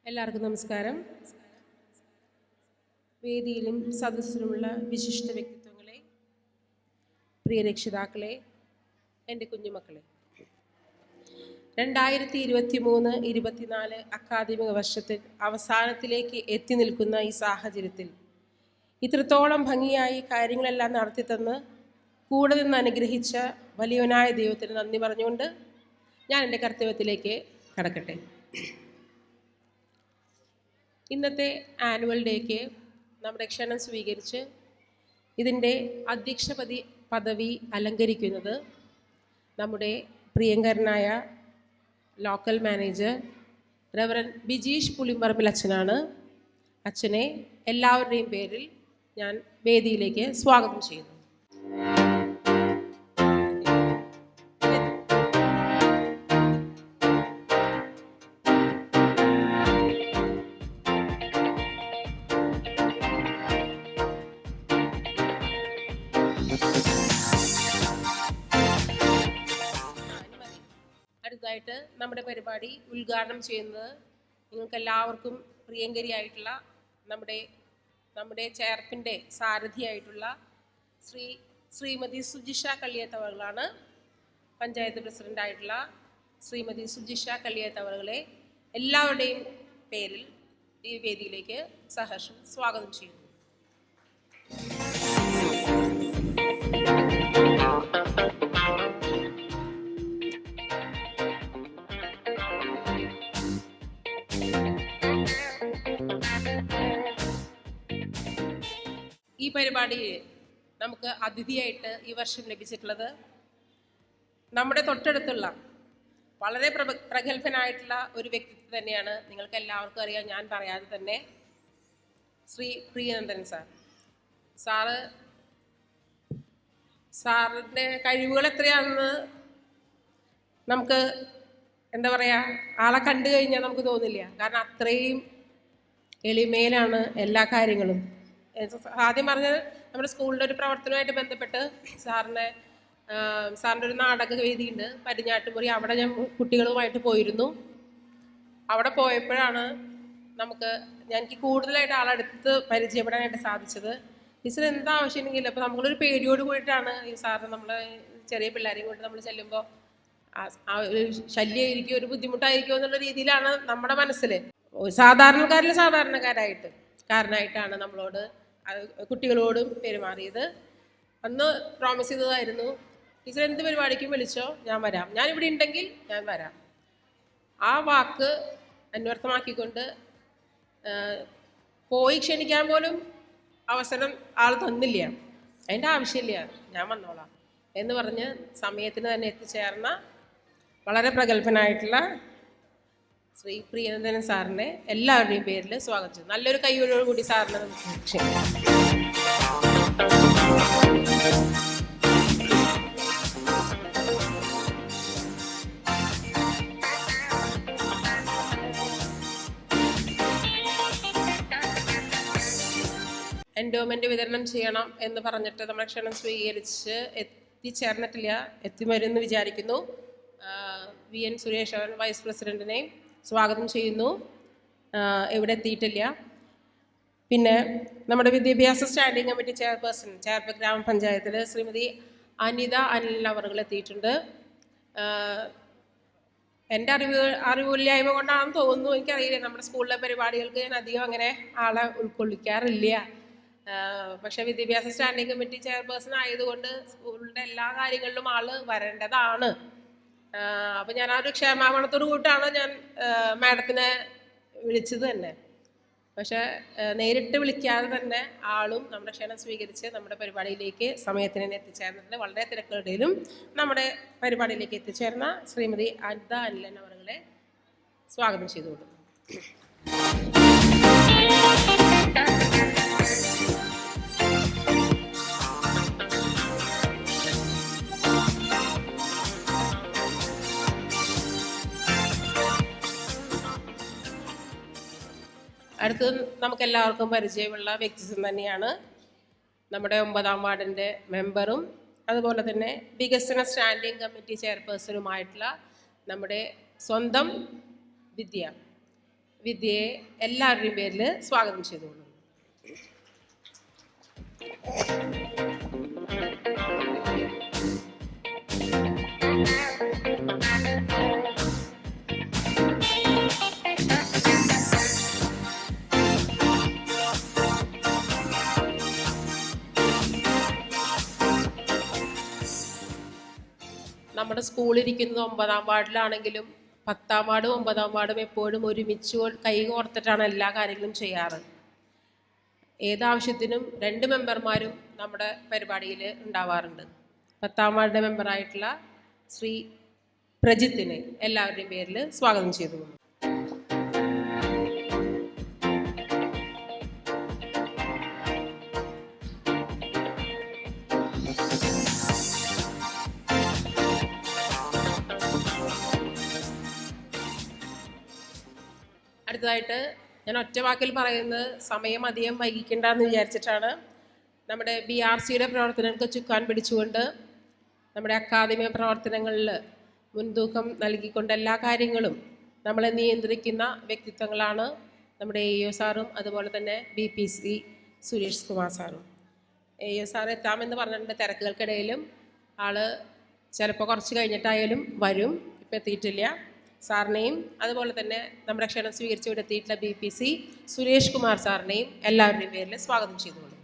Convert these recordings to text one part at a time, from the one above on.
എല്ലാവർക്കും നമസ്കാരം. വേദിയിലും സദസ്സിലുമുള്ള വിശിഷ്ട വ്യക്തിത്വങ്ങളെ, പ്രിയ രക്ഷിതാക്കളെ, എൻ്റെ കുഞ്ഞുമക്കളെ, 2023-24 അക്കാദമിക വർഷത്തിൽ അവസാനത്തിലേക്ക് എത്തി നിൽക്കുന്ന ഈ സാഹചര്യത്തിൽ ഇത്രത്തോളം ഭംഗിയായി കാര്യങ്ങളെല്ലാം നടത്തിത്തന്ന് കൂടെ നിന്ന് അനുഗ്രഹിച്ച വലിയവനായ ദൈവത്തിന് നന്ദി പറഞ്ഞുകൊണ്ട് ഞാൻ എൻ്റെ കർത്തവ്യത്തിലേക്ക് കടക്കട്ടെ. ഇന്നത്തെ ആനുവൽ ഡേക്ക് നമ്മുടെ ക്ഷണം സ്വീകരിച്ച് ഇതിൻ്റെ അധ്യക്ഷ പദവി അലങ്കരിക്കുന്നത് നമ്മുടെ പ്രിയങ്കരനായ ലോക്കൽ മാനേജർ റെവറൻ ബിജീഷ് പുളിമ്പറമ്പിൽ അച്ഛനാണ്. അച്ഛനെ എല്ലാവരുടെയും പേരിൽ ഞാൻ വേദിയിലേക്ക് സ്വാഗതം ചെയ്യുന്നു. അടുത്തതായിട്ട് നമ്മുടെ പരിപാടി ഉദ്ഘാടനം ചെയ്യുന്നത് നിങ്ങൾക്ക് എല്ലാവർക്കും പ്രിയങ്കരിയായിട്ടുള്ള നമ്മുടെ ചേർപ്പിൻ്റെ സാരഥിയായിട്ടുള്ള ശ്രീമതി സുജിഷ കള്ളിയത്തവകളാണ്. പഞ്ചായത്ത് പ്രസിഡൻ്റായിട്ടുള്ള ശ്രീമതി സുജിഷ കള്ളിയത്തവകളെ എല്ലാവരുടെയും പേരിൽ ഈ വേദിയിലേക്ക് സഹർഷം സ്വാഗതം ചെയ്യുന്നു. ഈ പരിപാടിയിൽ നമുക്ക് അതിഥിയായിട്ട് ഈ വർഷം ലഭിച്ചിട്ടുള്ളത് നമ്മുടെ തൊട്ടടുത്തുള്ള വളരെ പ്രഗത്ഭനായിട്ടുള്ള ഒരു വ്യക്തിത്വം തന്നെയാണ്. നിങ്ങൾക്ക് എല്ലാവർക്കും അറിയാം, ഞാൻ പറയാതെ തന്നെ ശ്രീ പ്രിയനന്ദൻ സാറിൻ്റെ കഴിവുകൾ എത്രയാണെന്ന് നമുക്ക് എന്താ പറയുക, ആളെ കണ്ടു കഴിഞ്ഞാൽ നമുക്ക് തോന്നില്ല. കാരണം അത്രയും എളിമയിലാണ് എല്ലാ കാര്യങ്ങളും. ആദ്യം പറഞ്ഞത് നമ്മുടെ സ്കൂളിൻ്റെ ഒരു പ്രവർത്തനവുമായിട്ട് ബന്ധപ്പെട്ട് സാറിൻ്റെ ഒരു നാടക വേദിയുണ്ട് പടിഞ്ഞാട്ടുമുറി. അവിടെ ഞാൻ കുട്ടികളുമായിട്ട് പോയിരുന്നു. അവിടെ പോയപ്പോഴാണ് എനിക്ക് കൂടുതലായിട്ട് ആളെടുത്ത് പരിചയപ്പെടാനായിട്ട് സാധിച്ചത്. ടീച്ചർ എന്താ ആവശ്യമുണ്ടെങ്കിലും അപ്പോൾ നമ്മളൊരു പേടിയോട് കൂടിയിട്ടാണ് ഈ സാറിന് നമ്മളെ ചെറിയ പിള്ളേരെയും കൊണ്ട് നമ്മൾ ചെല്ലുമ്പോൾ ഒരു ശല്യമായിരിക്കും, ഒരു ബുദ്ധിമുട്ടായിരിക്കുമോ എന്നുള്ള രീതിയിലാണ് നമ്മുടെ മനസ്സിൽ സാധാരണക്കാരായിട്ടാണ് നമ്മളോട് കുട്ടികളോടും പെരുമാറിയത്. അന്ന് പ്രോമിസ് ചെയ്തതായിരുന്നു, ടീച്ചർ എന്ത് പരിപാടിക്കും വിളിച്ചോ ഞാൻ വരാം, ഞാനിവിടെ ഉണ്ടെങ്കിൽ ഞാൻ വരാം. ആ വാക്ക് അന്വർത്ഥമാക്കിക്കൊണ്ട് പോയി ക്ഷണിക്കാൻ പോലും അവസരം ആൾ തന്നില്ല. അതിൻ്റെ ആവശ്യമില്ല, ഞാൻ വന്നോളാം എന്ന് പറഞ്ഞ് സമയത്തിന് തന്നെ എത്തിച്ചേർന്ന വളരെ പ്രഗത്ഭനായിട്ടുള്ള ശ്രീ പ്രിയനന്ദൻ സാറിനെ എല്ലാവരുടെയും പേരിൽ സ്വാഗതം ചെയ്തു. നല്ലൊരു കൈയോടുകൂടി സാറിനെ നമുക്ക് ക്ഷണിക്കാം. എൻഡോമെൻ്റ് വിതരണം ചെയ്യണം എന്ന് പറഞ്ഞിട്ട് നമ്മുടെ ക്ഷണം സ്വീകരിച്ച് എത്തിച്ചേർന്നിട്ടില്ല, എത്തിവരുമെന്ന് വിചാരിക്കുന്നു. VN സുരേഷ് വൈസ് പ്രസിഡൻറ്റിനെയും സ്വാഗതം ചെയ്യുന്നു. ഇവിടെ എത്തിയിട്ടില്ല. പിന്നെ നമ്മുടെ വിദ്യാഭ്യാസ സ്റ്റാൻഡിംഗ് കമ്മിറ്റി ചെയർപേഴ്സൺ ചേർപ്പ് ഗ്രാമപഞ്ചായത്തിൽ ശ്രീമതി അനിത അനിൽ അവർ എത്തിയിട്ടുണ്ട്. എൻ്റെ അറിവില്ലായ്മ കൊണ്ടാണെന്ന് തോന്നുന്നു, എനിക്കറിയില്ല. നമ്മുടെ സ്കൂളിലെ പരിപാടികൾക്ക് ഞാൻ അധികം അങ്ങനെ ആളെ ഉൾക്കൊള്ളിക്കാറില്ല. പക്ഷേ വിദ്യാഭ്യാസ സ്റ്റാൻഡിംഗ് കമ്മിറ്റി ചെയർപേഴ്സൺ ആയതുകൊണ്ട് സ്കൂളിൻ്റെ എല്ലാ കാര്യങ്ങളിലും ആൾ വരേണ്ടതാണ്. അപ്പം ഞാൻ ആ ഒരു ക്ഷേമാപണത്തോട് കൂട്ടാണ് ഞാൻ മാഡത്തിനെ വിളിച്ചത് തന്നെ. പക്ഷേ നേരിട്ട് വിളിക്കാതെ തന്നെ ആളും നമ്മുടെ ക്ഷണം സ്വീകരിച്ച് നമ്മുടെ പരിപാടിയിലേക്ക് സമയത്തിന് തന്നെ എത്തിച്ചേർന്നിട്ടുണ്ട്. വളരെ തിരക്കുകളുടെയും നമ്മുടെ പരിപാടിയിലേക്ക് എത്തിച്ചേർന്ന ശ്രീമതി അനിത അനിലൻ അവരെ സ്വാഗതം ചെയ്തു കൊടുത്തു. അടുത്തത് നമുക്കെല്ലാവർക്കും പരിചയമുള്ള വ്യക്തിത്വം തന്നെയാണ് നമ്മുടെ 9ാം വാർഡിൻ്റെ മെമ്പറും അതുപോലെ തന്നെ വികസന സ്റ്റാൻഡിംഗ് കമ്മിറ്റി ചെയർപേഴ്സണുമായിട്ടുള്ള നമ്മുടെ സ്വന്തം വിദ്യയെ എല്ലാവരുടെയും പേരിൽ സ്വാഗതം ചെയ്തുകൊള്ളുന്നു. നമ്മുടെ സ്കൂളിരിക്കുന്നത് 9ാം വാർഡിലാണെങ്കിലും 10ാം വാർഡും 9ാം വാർഡും എപ്പോഴും ഒരുമിച്ച് കൈ കോർത്തിട്ടാണ് എല്ലാ കാര്യങ്ങളും ചെയ്യാറ്. ഏതാവശ്യത്തിനും 2 മെമ്പർമാരും നമ്മുടെ പരിപാടിയിൽ ഉണ്ടാവാറുണ്ട്. 10ാം വാർഡ് മെമ്പറായിട്ടുള്ള ശ്രീ പ്രജിത്തിനെ എല്ലാവരുടെയും പേരിൽ സ്വാഗതം ചെയ്തു. അടുത്തതായിട്ട് ഞാൻ ഒറ്റ വാക്കിൽ പറയുന്നത്, സമയം അധികം വൈകിക്കണ്ടെന്ന് വിചാരിച്ചിട്ടാണ്. നമ്മുടെ BRCയുടെ പ്രവർത്തനങ്ങൾക്ക് ചുക്കാൻ പിടിച്ചുകൊണ്ട് നമ്മുടെ അക്കാദമി പ്രവർത്തനങ്ങളിൽ മുൻതൂക്കം നൽകിക്കൊണ്ട് എല്ലാ കാര്യങ്ങളും നമ്മളെ നിയന്ത്രിക്കുന്ന വ്യക്തിത്വങ്ങളാണ് നമ്മുടെ AO സാറും അതുപോലെ തന്നെ BPC സുരേഷ് കുമാർ സാറും. AO സാർ എത്താമെന്ന് പറഞ്ഞിട്ടുണ്ട്. തിരക്കുകൾക്കിടയിലും ആൾ ചിലപ്പോൾ കുറച്ച് കഴിഞ്ഞിട്ടായാലും വരും. ഇപ്പം എത്തിയിട്ടില്ല. സാറിനെയും അതുപോലെ തന്നെ നമ്മുടെ ക്ഷണം സ്വീകരിച്ച് ഇവിടെ എത്തിയിട്ടുള്ള BPC സുരേഷ് കുമാർ സാറിനെയും എല്ലാവരുടെയും പേരിൽ സ്വാഗതം ചെയ്തുകൊള്ളു.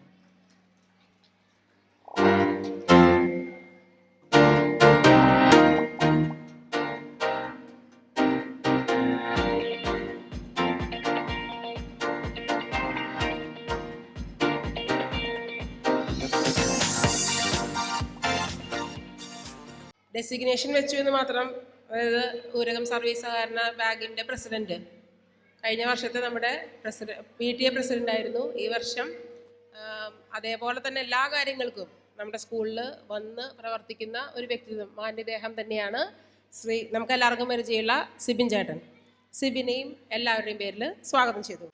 ഡെസിഗ്നേഷൻ വെച്ചു എന്ന് മാത്രം. അതായത് ഊരകം സർവീസ് സഹകരണ ബാങ്കിൻ്റെ പ്രസിഡൻറ്റ് കഴിഞ്ഞ വർഷത്തെ നമ്മുടെ PTA പ്രസിഡൻ്റായിരുന്നു. ഈ വർഷം അതേപോലെ തന്നെ എല്ലാ കാര്യങ്ങൾക്കും നമ്മുടെ സ്കൂളിൽ വന്ന് പ്രവർത്തിക്കുന്ന ഒരു വ്യക്തിത്വം, മാന്യദേഹം തന്നെയാണ് നമുക്കെല്ലാവർക്കും പരിചയമുള്ള സിബിൻ ചേട്ടൻ. സിബിനെയും എല്ലാവരുടെയും പേരിൽ സ്വാഗതം ചെയ്തു.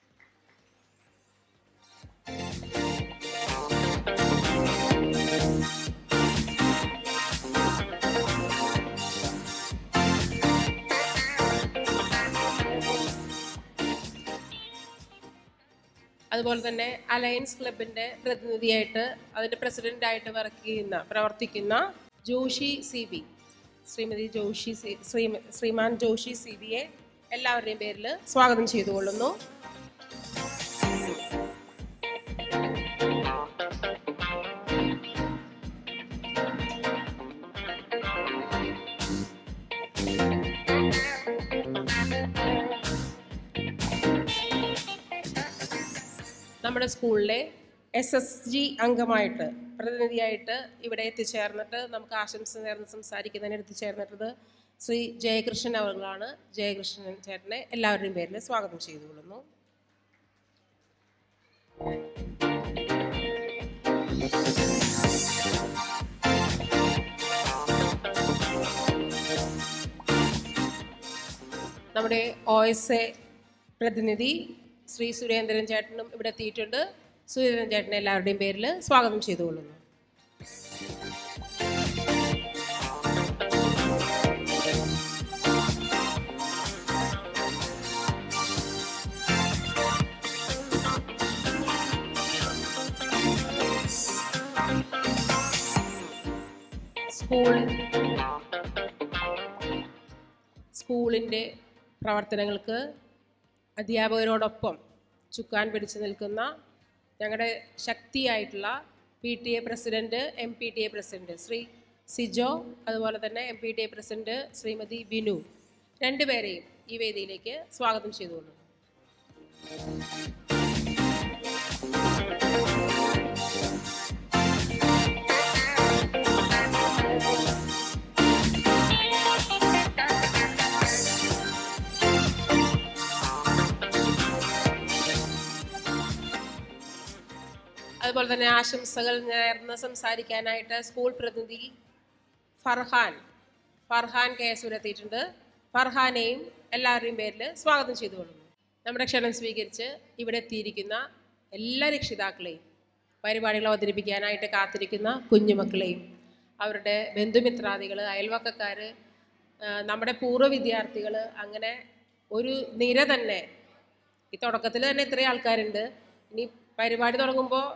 അതുപോലെ തന്നെ അലയൻസ് ക്ലബിൻ്റെ പ്രതിനിധിയായിട്ട് അതിൻ്റെ പ്രസിഡൻ്റായിട്ട് പ്രവർത്തിക്കുന്ന ജോഷി CB, ശ്രീമാൻ ജോഷി CBയെ എല്ലാവരുടെയും പേരിൽ സ്വാഗതം ചെയ്തുകൊള്ളുന്നു. നമ്മുടെ സ്കൂളിലെ SSG അംഗമായിട്ട് പ്രതിനിധിയായിട്ട് ഇവിടെ എത്തിച്ചേർന്നിട്ട് നമുക്ക് ആശംസ നേർന്ന് സംസാരിക്കുന്നതിന് എത്തിച്ചേർന്നിട്ടത് ശ്രീ ജയകൃഷ്ണൻ അവர்களാണ്. ജയകൃഷ്ണൻ ചേട്ടനെ എല്ലാവരുടെയും പേരിൽ സ്വാഗതം ചെയ്തുകൊള്ളുന്നു. നമ്മുടെ OSA പ്രതിനിധി ശ്രീ സുരേന്ദ്രൻ ചേട്ടനും ഇവിടെ എത്തിയിട്ടുണ്ട്. സുരേന്ദ്രൻ ചേട്ടനെ എല്ലാവരുടെയും പേരിൽ സ്വാഗതം ചെയ്തുകൊള്ളുന്നു. സ്കൂളിൻ്റെ പ്രവർത്തനങ്ങൾക്ക് അധ്യാപകരോടൊപ്പം ചുക്കാൻ പിടിച്ചു നിൽക്കുന്ന ഞങ്ങളുടെ ശക്തിയായിട്ടുള്ള PTA president, MPTA president Shri Sijo, അതുപോലെ തന്നെ MPTA പ്രസിഡൻറ്റ് ശ്രീമതി ബിനു, രണ്ടുപേരെയും ഈ വേദിയിലേക്ക് സ്വാഗതം ചെയ്തുകൊള്ളുന്നു. അതുപോലെ തന്നെ ആശംസകൾ നേർന്ന് സംസാരിക്കാനായിട്ട് സ്കൂൾ പ്രതിനിധി ഫർഹാൻ KS എത്തിയിട്ടുണ്ട്. ഫർഹാനെയും എല്ലാവരുടെയും പേരിൽ സ്വാഗതം ചെയ്തുകൊള്ളുന്നു. നമ്മുടെ ക്ഷണം സ്വീകരിച്ച് ഇവിടെ എത്തിയിരിക്കുന്ന എല്ലാ രക്ഷിതാക്കളെയും, പരിപാടികൾ അവതരിപ്പിക്കാനായിട്ട് കാത്തിരിക്കുന്ന കുഞ്ഞുമക്കളെയും, അവരുടെ ബന്ധുമിത്രാദികൾ, അയൽവക്കക്കാർ, നമ്മുടെ പൂർവ്വ വിദ്യാർത്ഥികൾ, അങ്ങനെ ഒരു നിര തന്നെ. ഈ തുടക്കത്തിൽ തന്നെ ഇത്രയും ആൾക്കാരുണ്ട്. ഇനി പരിപാടി തുടങ്ങുമ്പോൾ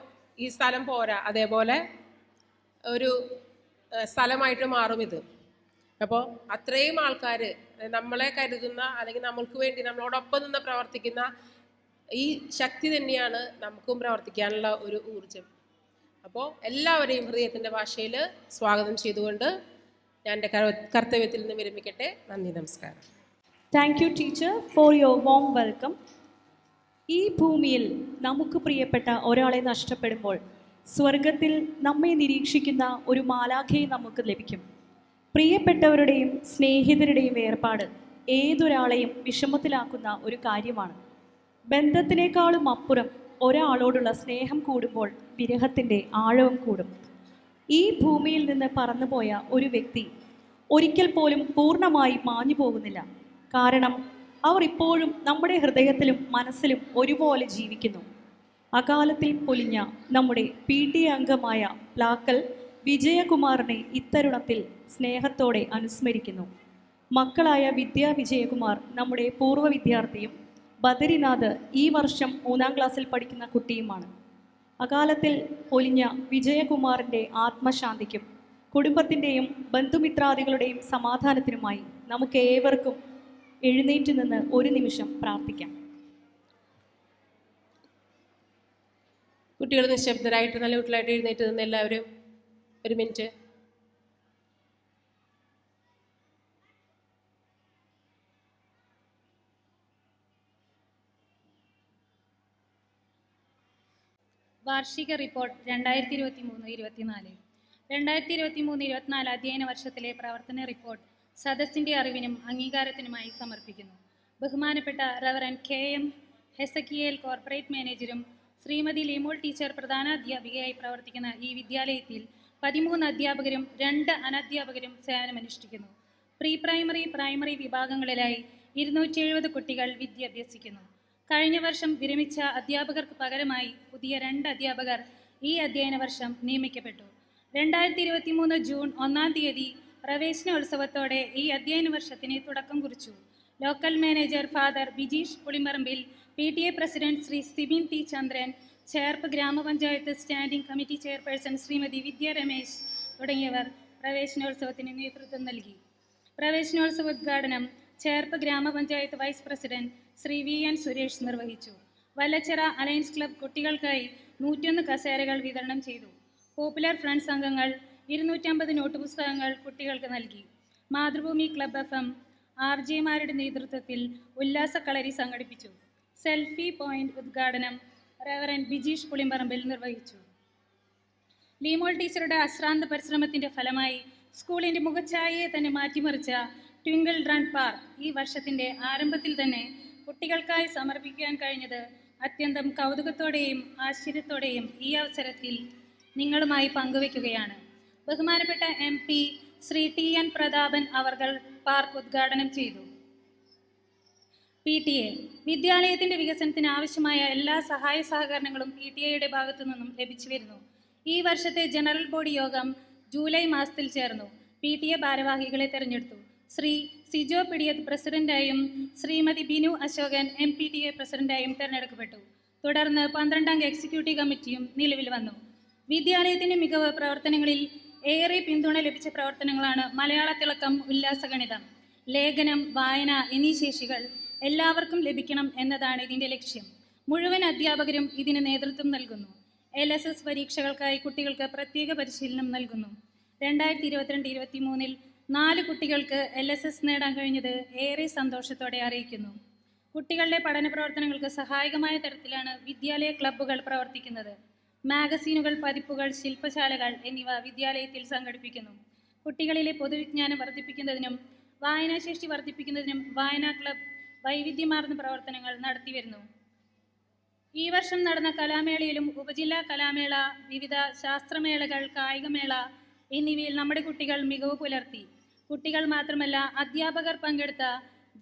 ഈ സ്ഥലം പോരാ, അതേപോലെ ഒരു സ്ഥലമായിട്ട് മാറും ഇത്. അപ്പോൾ അത്രയും ആൾക്കാർ നമ്മളെ കരുതുന്ന, അല്ലെങ്കിൽ നമ്മൾക്ക് വേണ്ടി നമ്മളോടൊപ്പം നിന്ന് പ്രവർത്തിക്കുന്ന ഈ ശക്തി തന്നെയാണ് നമുക്കും പ്രവർത്തിക്കാനുള്ള ഒരു ഊർജം. അപ്പോൾ എല്ലാവരെയും ഹൃദയത്തിൻ്റെ ഭാഷയിൽ സ്വാഗതം ചെയ്തുകൊണ്ട് ഞാൻ എൻ്റെ കർത്തവ്യത്തിൽ നിന്ന് വിരമിക്കട്ടെ. നന്ദി, നമസ്കാരം. Thank you, teacher, for your warm welcome. ഈ ഭൂമിയിൽ നമുക്ക് പ്രിയപ്പെട്ട ഒരാളെ നഷ്ടപ്പെടുമ്പോൾ സ്വർഗത്തിൽ നമ്മെ നിരീക്ഷിക്കുന്ന ഒരു മാലാഖയെ നമുക്ക് ലഭിക്കും. പ്രിയപ്പെട്ടവരുടെയും സ്നേഹിതരുടെയും വേർപാട് ഏതൊരാളെയും വിഷമത്തിലാക്കുന്ന ഒരു കാര്യമാണ്. ബന്ധത്തിനേക്കാളും അപ്പുറം ഒരാളോടുള്ള സ്നേഹം കൂടുമ്പോൾ വിരഹത്തിൻ്റെ ആഴവും കൂടും. ഈ ഭൂമിയിൽ നിന്ന് പറന്നുപോയ ഒരു വ്യക്തി ഒരിക്കൽ പോലും പൂർണ്ണമായി മാഞ്ഞു പോകുന്നില്ല. കാരണം അവർ ഇപ്പോഴും നമ്മുടെ ഹൃദയത്തിലും മനസ്സിലും ഒരുപോലെ ജീവിക്കുന്നു. അകാലത്തിൽ പൊലിഞ്ഞ നമ്മുടെ PTA അംഗമായ പ്ലാക്കൽ വിജയകുമാറിനെ ഇത്തരുണത്തിൽ സ്നേഹത്തോടെ അനുസ്മരിക്കുന്നു. മക്കളായ വിദ്യാ വിജയകുമാർ നമ്മുടെ പൂർവ്വ വിദ്യാർത്ഥിയും ബദരിനാഥ് ഈ വർഷം 3ാം ക്ലാസ്സിൽ പഠിക്കുന്ന കുട്ടിയുമാണ്. അകാലത്തിൽ പൊലിഞ്ഞ വിജയകുമാറിൻ്റെ ആത്മശാന്തിക്കും കുടുംബത്തിൻ്റെയും ബന്ധുമിത്രാദികളുടെയും സമാധാനത്തിനുമായി നമുക്ക് ഏവർക്കും എഴുന്നേറ്റ് നിന്ന് ഒരു നിമിഷം പ്രാർത്ഥിക്കാം. കുട്ടികൾ നിശബ്ദരായിട്ട് നല്ല കുട്ടികളായിട്ട് എഴുന്നേറ്റ് നിന്ന് എല്ലാവരും ഒരു മിനിറ്റ്. വാർഷിക റിപ്പോർട്ട് 2023-24 2023-24 അധ്യയന വർഷത്തിലെ പ്രവർത്തന റിപ്പോർട്ട് സദസ്സിൻ്റെ അറിവിനും അംഗീകാരത്തിനുമായി സമർപ്പിക്കുന്നു. ബഹുമാനപ്പെട്ട റവറൻ KM ഹെസക്കിയേൽ കോർപ്പറേറ്റ് മാനേജരും ശ്രീമതി ലീമോൾ ടീച്ചർ പ്രധാനാധ്യാപികയായി പ്രവർത്തിക്കുന്ന ഈ വിദ്യാലയത്തിൽ 13 അധ്യാപകരും 2 അനധ്യാപകരും സേവനമനുഷ്ഠിക്കുന്നു. പ്രീ പ്രൈമറി, പ്രൈമറി വിഭാഗങ്ങളിലായി 270 കുട്ടികൾ വിദ്യാഭ്യസിക്കുന്നു. കഴിഞ്ഞ വർഷം വിരമിച്ച അധ്യാപകർക്ക് പകരമായി പുതിയ 2 അധ്യാപകർ ഈ അധ്യയന വർഷം നിയമിക്കപ്പെട്ടു. 2023 ജൂൺ 1-ാം തീയതി പ്രവേശനോത്സവത്തോടെ ഈ അധ്യയന വർഷത്തിന് തുടക്കം കുറിച്ചു. Local manager father Bijeesh Pulimarambil, PTA president Shri Sibin T. Chandran, Cherpu grama panchayat standing committee chairperson Shrimati Vidya Ramesh തുടങ്ങിയവർ പ്രവേശനോത്സവത്തിന് നേതൃത്വം നൽകി. പ്രവേശനോത്സവോദ്ഘാടനം Cherpu grama panchayat vice president Shri VN Suresh നിർവഹിച്ചു. വല്ലച്ചിറ അലയൻസ് ക്ലബ് കുട്ടികൾക്കായി 101 കസേരകൾ വിതരണം ചെയ്തു. പോപ്പുലർ ഫ്രണ്ട്സ് അംഗങ്ങൾ 250 നോട്ട് പുസ്തകങ്ങൾ കുട്ടികൾക്ക് നൽകി. മാതൃഭൂമി ക്ലബ് FM RJ-മാരുടെ നേതൃത്വത്തിൽ ഉല്ലാസക്കളരി സംഘടിപ്പിച്ചു. സെൽഫി പോയിന്റ് ഉദ്ഘാടനം റവറൻ ബിജീഷ് പുളിമ്പറമ്പിൽ നിർവഹിച്ചു. ലീമോൾ ടീച്ചറുടെ അശ്രാന്ത പരിശ്രമത്തിൻ്റെ ഫലമായി സ്കൂളിൻ്റെ മുഖഛായയെ തന്നെ മാറ്റിമറിച്ച ട്വിങ്കിൾ റൺ പാർക്ക് ഈ വർഷത്തിൻ്റെ ആരംഭത്തിൽ തന്നെ കുട്ടികൾക്കായി സമർപ്പിക്കാൻ കഴിഞ്ഞത് അത്യന്തം കൗതുകത്തോടെയും ആശ്ചര്യത്തോടെയും ഈ അവസരത്തിൽ നിങ്ങളുമായി പങ്കുവയ്ക്കുകയാണ്. ബഹുമാനപ്പെട്ട MP ശ്രീ TN പ്രതാപൻ അവർകൾ പാർക്ക് ഉദ്ഘാടനം ചെയ്തു. PTA വിദ്യാലയത്തിൻ്റെ വികസനത്തിന് ആവശ്യമായ എല്ലാ സഹായ സഹകരണങ്ങളും PTA-യുടെ ഭാഗത്തു നിന്നും ലഭിച്ചു വരുന്നു. ഈ വർഷത്തെ ജനറൽ ബോഡി യോഗം ജൂലൈ മാസത്തിൽ ചേർന്നു. PTA ഭാരവാഹികളെ തെരഞ്ഞെടുത്തു. ശ്രീ സിജോ പിടിയത്ത് പ്രസിഡന്റായും ശ്രീമതി ബിനു അശോകൻ MPTA പ്രസിഡന്റായും തിരഞ്ഞെടുക്കപ്പെട്ടു. തുടർന്ന് 12-അംഗ എക്സിക്യൂട്ടീവ് കമ്മിറ്റിയും നിലവിൽ വന്നു. വിദ്യാലയത്തിൻ്റെ മികവ് പ്രവർത്തനങ്ങളിൽ ഏറെ പിന്തുണ ലഭിച്ച പ്രവർത്തനങ്ങളാണ് മലയാള തിളക്കം, ഉല്ലാസഗണിതം, ലേഖനം, വായന എന്നീ ശേഷികൾ എല്ലാവർക്കും ലഭിക്കണം എന്നതാണ് ഇതിൻ്റെ ലക്ഷ്യം. മുഴുവൻ അധ്യാപകരും ഇതിന് നേതൃത്വം നൽകുന്നു. LSS പരീക്ഷകൾക്കായി കുട്ടികൾക്ക് പ്രത്യേക പരിശീലനം നൽകുന്നു. 2022-23 4 കുട്ടികൾക്ക് LSS നേടാൻ കഴിഞ്ഞത് ഏറെ സന്തോഷത്തോടെ അറിയിക്കുന്നു. കുട്ടികളുടെ പഠന പ്രവർത്തനങ്ങൾക്ക് സഹായകമായ തരത്തിലാണ് വിദ്യാലയ ക്ലബ്ബുകൾ പ്രവർത്തിക്കുന്നത്. മാഗസീനുകൾ, പതിപ്പുകൾ, ശില്പശാലകൾ എന്നിവ വിദ്യാലയത്തിൽ സംഘടിപ്പിക്കുന്നു. കുട്ടികളിലെ പൊതുവിജ്ഞാനം വർദ്ധിപ്പിക്കുന്നതിനും വായനാശേഷി വർദ്ധിപ്പിക്കുന്നതിനും വായനാ ക്ലബ് വൈവിധ്യമാർന്ന പ്രവർത്തനങ്ങൾ നടത്തിവരുന്നു. ഈ വർഷം നടന്ന കലാമേളയിലും ഉപജില്ലാ കലാമേള, വിവിധ ശാസ്ത്രമേളകൾ, കായികമേള എന്നിവയിൽ നമ്മുടെ കുട്ടികൾ മികവ് പുലർത്തി. കുട്ടികൾ മാത്രമല്ല, അധ്യാപകർ പങ്കെടുത്ത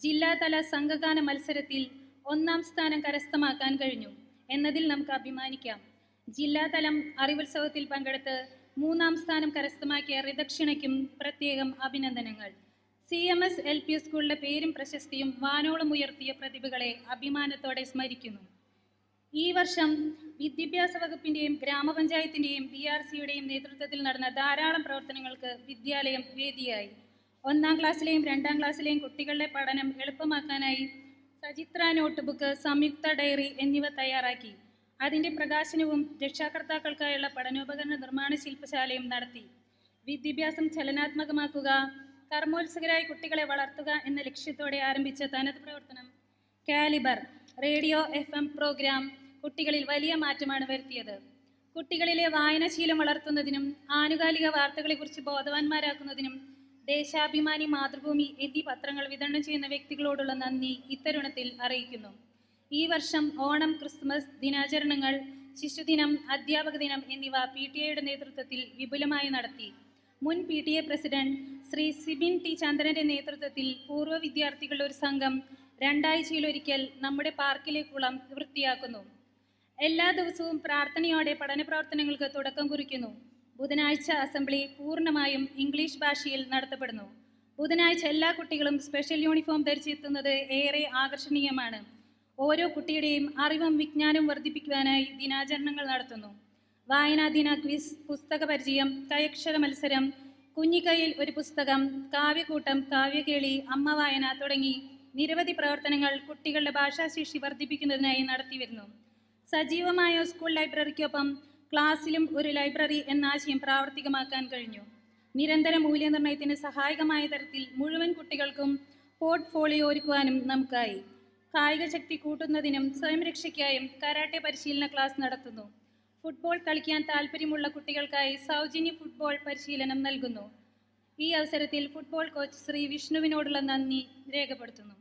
ജില്ലാതല സംഘഗാന മത്സരത്തിൽ 1-ാം സ്ഥാനം കരസ്ഥമാക്കാൻ കഴിഞ്ഞു എന്നതിൽ നമുക്ക് അഭിമാനിക്കാം. ജില്ലാതലം അറിവുത്സവത്തിൽ പങ്കെടുത്ത് 3-ാം സ്ഥാനം കരസ്ഥമാക്കിയ റിദക്ഷിണയ്ക്കും പ്രത്യേകം അഭിനന്ദനങ്ങൾ. CMS LP സ്കൂളിലെ പേരും പ്രശസ്തിയും വാനോളം ഉയർത്തിയ പ്രതിഭകളെ അഭിമാനത്തോടെ സ്മരിക്കുന്നു. ഈ വർഷം വിദ്യാഭ്യാസ വകുപ്പിൻ്റെയും ഗ്രാമപഞ്ചായത്തിൻ്റെയും BRC-യുടെയും നേതൃത്വത്തിൽ നടന്ന ധാരാളം പ്രവർത്തനങ്ങൾക്ക് വിദ്യാലയം വേദിയായി. 1-ാം ക്ലാസ്സിലെയും 2-ാം ക്ലാസ്സിലെയും കുട്ടികളുടെ പഠനം എളുപ്പമാക്കാനായി സചിത്ര നോട്ട് ബുക്ക്, സംയുക്ത ഡയറി എന്നിവ തയ്യാറാക്കി. അതിൻ്റെ പ്രകാശനവും രക്ഷാകർത്താക്കൾക്കായുള്ള പഠനോപകരണ നിർമ്മാണ ശില്പശാലയും നടത്തി. വിദ്യാഭ്യാസം ചലനാത്മകമാക്കുക, കർമ്മോത്സുകരായ കുട്ടികളെ വളർത്തുക എന്ന ലക്ഷ്യത്തോടെ ആരംഭിച്ച തനത് പ്രവർത്തനം കാലിബർ റേഡിയോ FM പ്രോഗ്രാം കുട്ടികളിൽ വലിയ മാറ്റമാണ് വരുത്തിയത്. കുട്ടികളിലെ വായനാശീലം വളർത്തുന്നതിനും ആനുകാലിക വാർത്തകളെക്കുറിച്ച് ബോധവാന്മാരാക്കുന്നതിനും ദേശാഭിമാനി, മാതൃഭൂമി എന്നീ പത്രങ്ങൾ വിതരണം ചെയ്യുന്ന വ്യക്തികളോടുള്ള നന്ദി ഇത്തരുണത്തിൽ അറിയിക്കുന്നു. ഈ വർഷം ഓണം, ക്രിസ്മസ് ദിനാചരണങ്ങൾ, ശിശുദിനം, അധ്യാപക ദിനം എന്നിവ PTA നേതൃത്വത്തിൽ വിപുലമായി നടത്തി. മുൻ PTA president Shri Sibin T ചന്ദ്രന്റെ നേതൃത്വത്തിൽ പൂർവ്വ വിദ്യാർത്ഥികളുടെ ഒരു സംഘം 2 ആഴ്ചയിലൊരിക്കൽ നമ്മുടെ പാർക്കിലെ കുളം വൃത്തിയാക്കുന്നു. എല്ലാ ദിവസവും പ്രാർത്ഥനയോടെ പഠന പ്രവർത്തനങ്ങൾക്ക് തുടക്കം കുറിക്കുന്നു. ബുധനാഴ്ച അസംബ്ലി പൂർണ്ണമായും ഇംഗ്ലീഷ് ഭാഷയിൽ നടത്തപ്പെടുന്നു. ബുധനാഴ്ച എല്ലാ കുട്ടികളും സ്പെഷ്യൽ യൂണിഫോം ധരിച്ചെത്തുന്നത് ഏറെ ആകർഷണീയമാണ്. ഓരോ കുട്ടിയുടെയും അറിവും വിജ്ഞാനവും വർദ്ധിപ്പിക്കുവാനായി ദിനാചരണങ്ങൾ നടത്തുന്നു. വായനാ ദിന ക്വിസ്, പുസ്തക പരിചയം, കൈയക്ഷര മത്സരം, കുഞ്ഞിക്കൈയിൽ ഒരു പുസ്തകം, കാവ്യക്കൂട്ടം, കാവ്യകേളി, അമ്മ വായന തുടങ്ങി നിരവധി പ്രവർത്തനങ്ങൾ കുട്ടികളുടെ ഭാഷാശേഷി വർദ്ധിപ്പിക്കുന്നതിനായി നടത്തിവരുന്നു. സജീവമായ സ്കൂൾ ലൈബ്രറിക്കൊപ്പം ക്ലാസ്സിലും ഒരു ലൈബ്രറി എന്ന ആശയം പ്രാവർത്തികമാക്കാൻ കഴിഞ്ഞു. നിരന്തര മൂല്യനിർണ്ണയത്തിന് സഹായകമായ തരത്തിൽ മുഴുവൻ കുട്ടികൾക്കും പോർട്ട്ഫോളിയോ ഒരുക്കുവാനും നമുക്കായി. കായിക ശക്തി കൂട്ടുന്നതിനും സ്വയം രക്ഷയ്ക്കായും കരാട്ടെ പരിശീലന ക്ലാസ് നടത്തുന്നു. ഫുട്ബോൾ കളിക്കാൻ താല്പര്യമുള്ള കുട്ടികൾക്കായി സൗജന്യ ഫുട്ബോൾ പരിശീലനം നൽകുന്നു. ഈ അവസരത്തിൽ ഫുട്ബോൾ കോച്ച് ശ്രീ വിഷ്ണുവിനോടുള്ള നന്ദി രേഖപ്പെടുത്തുന്നു.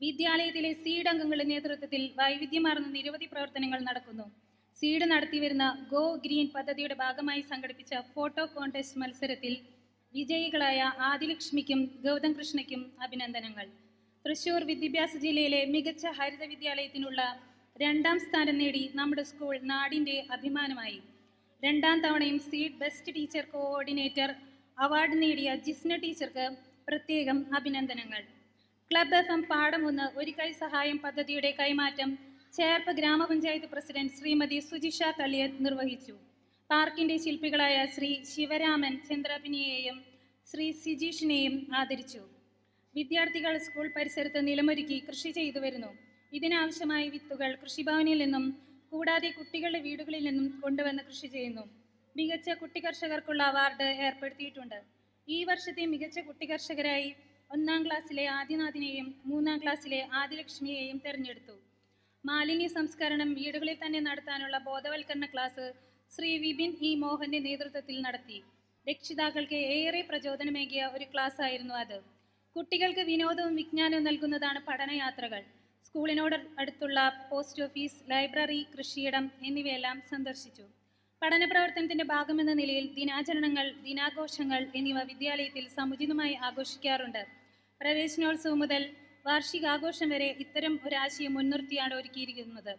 വിദ്യാലയത്തിലെ സീഡ് അംഗങ്ങളുടെ നേതൃത്വത്തിൽ വൈവിധ്യമാർന്ന നിരവധി പ്രവർത്തനങ്ങൾ നടക്കുന്നു. സീഡ് നടത്തിവരുന്ന ഗോ ഗ്രീൻ പദ്ധതിയുടെ ഭാഗമായി സംഘടിപ്പിച്ച ഫോട്ടോ കോൺടെസ്റ്റ് മത്സരത്തിൽ വിജയികളായ ആദിലക്ഷ്മിക്കും ഗൗതം കൃഷ്ണയ്ക്കും അഭിനന്ദനങ്ങൾ. തൃശ്ശൂർ വിദ്യാഭ്യാസ ജില്ലയിലെ മികച്ച ഹരിത വിദ്യാലയത്തിനുള്ള 2ാം സ്ഥാനം നേടി നമ്മുടെ സ്കൂൾ നാടിൻ്റെ അഭിമാനമായി. 2ാം തവണയും seed best teacher coordinator award നേടിയ ജിസ്ന ടീച്ചർക്ക് പ്രത്യേകം അഭിനന്ദനങ്ങൾ. ക്ലബ് FM പാഠം 1 ഒരു കൈ സഹായം പദ്ധതിയുടെ കൈമാറ്റം ചേർപ്പ് ഗ്രാമപഞ്ചായത്ത് പ്രസിഡന്റ് ശ്രീമതി സുജിഷ തളിയത്ത് നിർവഹിച്ചു. പാർക്കിൻ്റെ ശില്പികളായ ശ്രീ ശിവരാമൻ ചന്ദ്രാപിനിയെയും ശ്രീ സിജീഷിനെയും ആദരിച്ചു. വിദ്യാർത്ഥികൾ സ്കൂൾ പരിസരത്ത് നിലമൊരുക്കി കൃഷി ചെയ്തു വരുന്നു. ഇതിനാവശ്യമായ വിത്തുകൾ കൃഷിഭവനിൽ നിന്നും കൂടാതെ കുട്ടികളുടെ വീടുകളിൽ നിന്നും കൊണ്ടുവന്ന് കൃഷി ചെയ്യുന്നു. മികച്ച കുട്ടി കർഷകർക്കുള്ള അവാർഡ് ഏർപ്പെടുത്തിയിട്ടുണ്ട്. ഈ വർഷത്തെ മികച്ച കുട്ടി കർഷകരായി 1ാം ക്ലാസ്സിലെ ആദിനാഥിനെയും 3ാം ക്ലാസ്സിലെ ആദിലക്ഷ്മിയെയും തിരഞ്ഞെടുത്തു. മാലിന്യ സംസ്കരണം വീടുകളിൽ തന്നെ നടത്താനുള്ള ബോധവൽക്കരണ ക്ലാസ് ശ്രീ വിപിൻ ഇ മോഹന്റെ നേതൃത്വത്തിൽ നടത്തി. രക്ഷിതാക്കൾക്ക് ഏറെ പ്രചോദനമേകിയ ഒരു ക്ലാസ് ആയിരുന്നു അത്. കുട്ടികൾക്ക് വിനോദവും വിജ്ഞാനവും നൽകുന്നതാണ് പഠനയാത്രകൾ. സ്കൂളിനോട് അടുത്തുള്ള പോസ്റ്റ് ഓഫീസ്, ലൈബ്രറി, കൃഷിയിടം എന്നിവയെല്ലാം സന്ദർശിച്ചു. പഠന പ്രവർത്തനത്തിൻ്റെ ഭാഗമെന്ന നിലയിൽ ദിനാചരണങ്ങൾ, ദിനാഘോഷങ്ങൾ എന്നിവ വിദ്യാലയത്തിൽ സമുചിതമായി ആഘോഷിക്കാറുണ്ട്. പ്രവേശനോത്സവം മുതൽ വാർഷികാഘോഷം വരെ ഇത്തരം ഒരാശയം മുൻനിർത്തിയാണ് ഒരുക്കിയിരിക്കുന്നത്.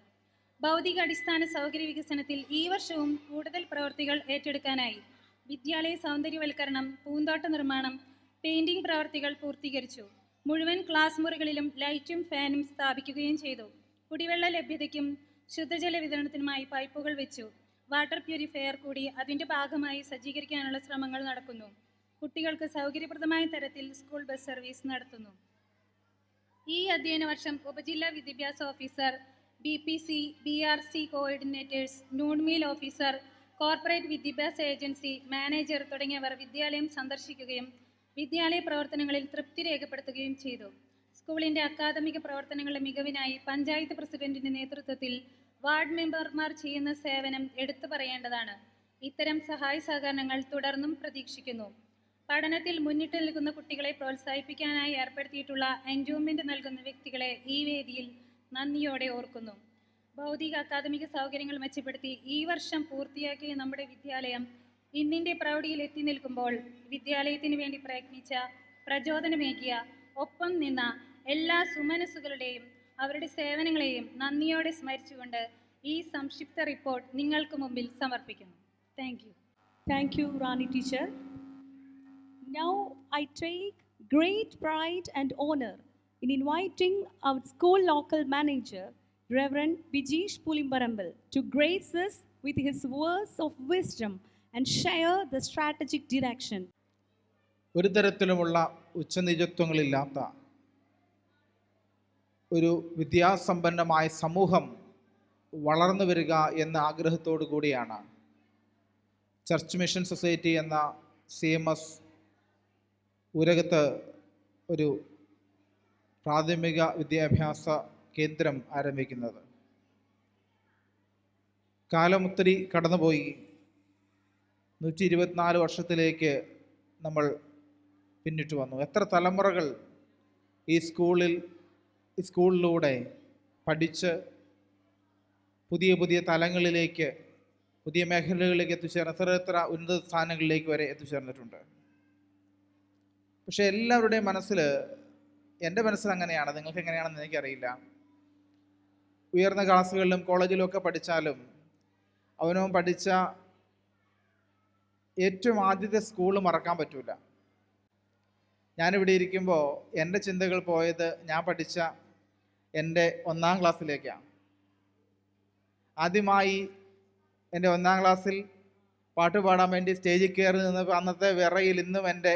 ഭൗതിക അടിസ്ഥാന സൗകര്യ വികസനത്തിൽ ഈ വർഷവും കൂടുതൽ പ്രവൃത്തികൾ ഏറ്റെടുക്കാനായി. വിദ്യാലയ സൗന്ദര്യവൽക്കരണം, പൂന്തോട്ട നിർമ്മാണം, പെയിന്റിംഗ് പ്രവർത്തികൾ പൂർത്തീകരിച്ചു. മുഴുവൻ ക്ലാസ് മുറികളിലും ലൈറ്റും ഫാനും സ്ഥാപിക്കുകയും ചെയ്തു. കുടിവെള്ള ലഭ്യതയ്ക്കും ശുദ്ധജല വിതരണത്തിനുമായി പൈപ്പുകൾ വെച്ചു. വാട്ടർ പ്യൂരിഫയർ കൂടി അതിൻ്റെ ഭാഗമായി സജ്ജീകരിക്കാനുള്ള ശ്രമങ്ങൾ നടക്കുന്നു. കുട്ടികൾക്ക് സൗകര്യപ്രദമായ തരത്തിൽ സ്കൂൾ ബസ് സർവീസ് നടത്തുന്നു. ഈ അധ്യയന വർഷം ഉപജില്ലാ വിദ്യാഭ്യാസ officer, BPC, BRC coordinators, noon meal officer, corporate വിദ്യാഭ്യാസ ഏജൻസി മാനേജർ തുടങ്ങിയവർ വിദ്യാലയം സന്ദർശിക്കുകയും വിദ്യാലയ പ്രവർത്തനങ്ങളിൽ തൃപ്തി രേഖപ്പെടുത്തുകയും ചെയ്തു. സ്കൂളിൻ്റെ അക്കാദമിക പ്രവർത്തനങ്ങളുടെ മികവിനായി പഞ്ചായത്ത് പ്രസിഡന്റിൻ്റെ നേതൃത്വത്തിൽ വാർഡ് മെമ്പർമാർ ചെയ്യുന്ന സേവനം എടുത്തു പറയേണ്ടതാണ്. ഇത്തരം സഹായ സഹകരണങ്ങൾ തുടർന്നും പ്രതീക്ഷിക്കുന്നു. പഠനത്തിൽ മുന്നിട്ട് നിൽക്കുന്ന കുട്ടികളെ പ്രോത്സാഹിപ്പിക്കാനായി ഏർപ്പെടുത്തിയിട്ടുള്ള എൻഡോവ്മെന്റ് നൽകുന്ന വ്യക്തികളെ ഈ വേദിയിൽ നന്ദിയോടെ ഓർക്കുന്നു. ഭൗതിക അക്കാദമിക സൗകര്യങ്ങൾ മെച്ചപ്പെടുത്തി ഈ വർഷം പൂർത്തിയാക്കിയ നമ്മുടെ വിദ്യാലയം ഇന്നിൻ്റെ പ്രൗഢിയിൽ എത്തി നിൽക്കുമ്പോൾ വിദ്യാലയത്തിന് വേണ്ടി പ്രയത്നിച്ച, പ്രചോദനമേകിയ, ഒപ്പം നിന്ന എല്ലാ സുമനസ്സുകളുടെയും അവരുടെ സേവനങ്ങളെയും നന്ദിയോടെ സ്മരിച്ചുകൊണ്ട് ഈ സംക്ഷിപ്ത റിപ്പോർട്ട് നിങ്ങൾക്ക് മുമ്പിൽ സമർപ്പിക്കുന്നു. Thank you, Rani teacher. Now I take great pride and honor in inviting our school local manager, Reverend Bijesh Pulimbarambal, to grace us with his words of wisdom and share the strategic direction. ഒരു തരത്തിലുമുള്ള ഉച്ചനീചത്വങ്ങളില്ലാത്ത ഒരു വിദ്യാസമ്പന്നമായ സമൂഹം വളർന്നു വരിക എന്ന ആഗ്രഹത്തോടു കൂടിയാണ് church mission society എന്ന CMS ഊരകത്ത് ഒരു പ്രാഥമിക വിദ്യാഭ്യാസ കേന്ദ്രം ആരംഭിക്കുന്നത്. കാലം ഒത്തിരി കടന്നുപോയി. 124 വർഷത്തിലേക്ക് നമ്മൾ പിന്നിട്ട് വന്നു. എത്ര തലമുറകൾ ഈ സ്കൂളിലൂടെ പഠിച്ച് പുതിയ പുതിയ തലങ്ങളിലേക്ക്, പുതിയ മേഖലകളിലേക്ക് എത്തിച്ചേർന്ന് എത്ര ഉന്നത സ്ഥാനങ്ങളിലേക്ക് വരെ എത്തിച്ചേർന്നിട്ടുണ്ട്. പക്ഷെ എല്ലാവരുടെയും മനസ്സിൽ, എൻ്റെ മനസ്സിൽ അങ്ങനെയാണ്, നിങ്ങൾക്ക് എങ്ങനെയാണെന്ന് എനിക്കറിയില്ല, ഉയർന്ന ക്ലാസ്സുകളിലും കോളേജിലും ഒക്കെ പഠിച്ചാലും അവനവൻ പഠിച്ച ഏറ്റവും ആദ്യത്തെ സ്കൂൾ മറക്കാൻ പറ്റൂല. ഞാനിവിടെ ഇരിക്കുമ്പോൾ എൻ്റെ ചിന്തകൾ പോയത് ഞാൻ പഠിച്ച എൻ്റെ 1-ാം ക്ലാസ്സിലേക്കാണ്. ആദ്യമായി എൻ്റെ 1-ാം ക്ലാസ്സിൽ പാട്ട് പാടാൻ വേണ്ടി സ്റ്റേജിൽ കയറി നിന്നപ്പോൾ അന്നത്തെ വിറയിൽ ഇന്നും എൻ്റെ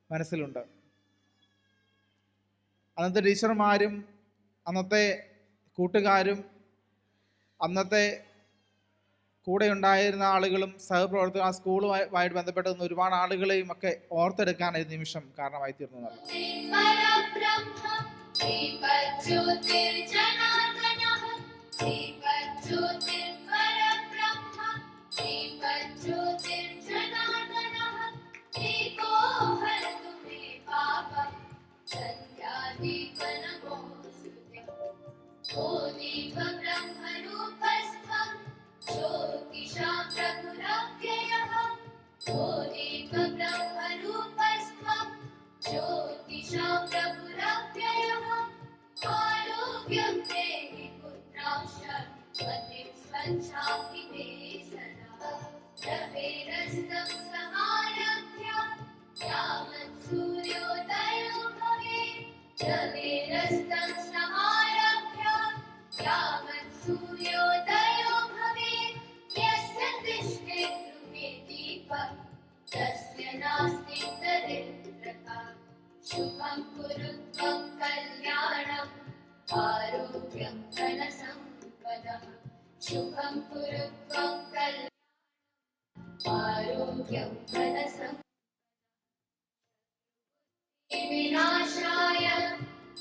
മനസ്സിലുണ്ട്. അന്നത്തെ ടീച്ചർമാരും അന്നത്തെ കൂട്ടുകാരും അന്നത്തെ കൂടെ ഉണ്ടായിരുന്ന ആളുകളും സഹപ്രവർത്തകരും ആ സ്കൂളുമായിട്ട് ബന്ധപ്പെട്ട് ഒരുപാട് ആളുകളെയും ഒക്കെ ഓർത്തെടുക്കാൻ ഈ നിമിഷം കാരണമായി തീർന്നതാണ്. शुभं कुरु त्वं कल्याणम् आरोग्यं धनसम्पदः शुभं कुरु त्वं कल्याणम् आरोग्यं धनसम्पदः विनाशाय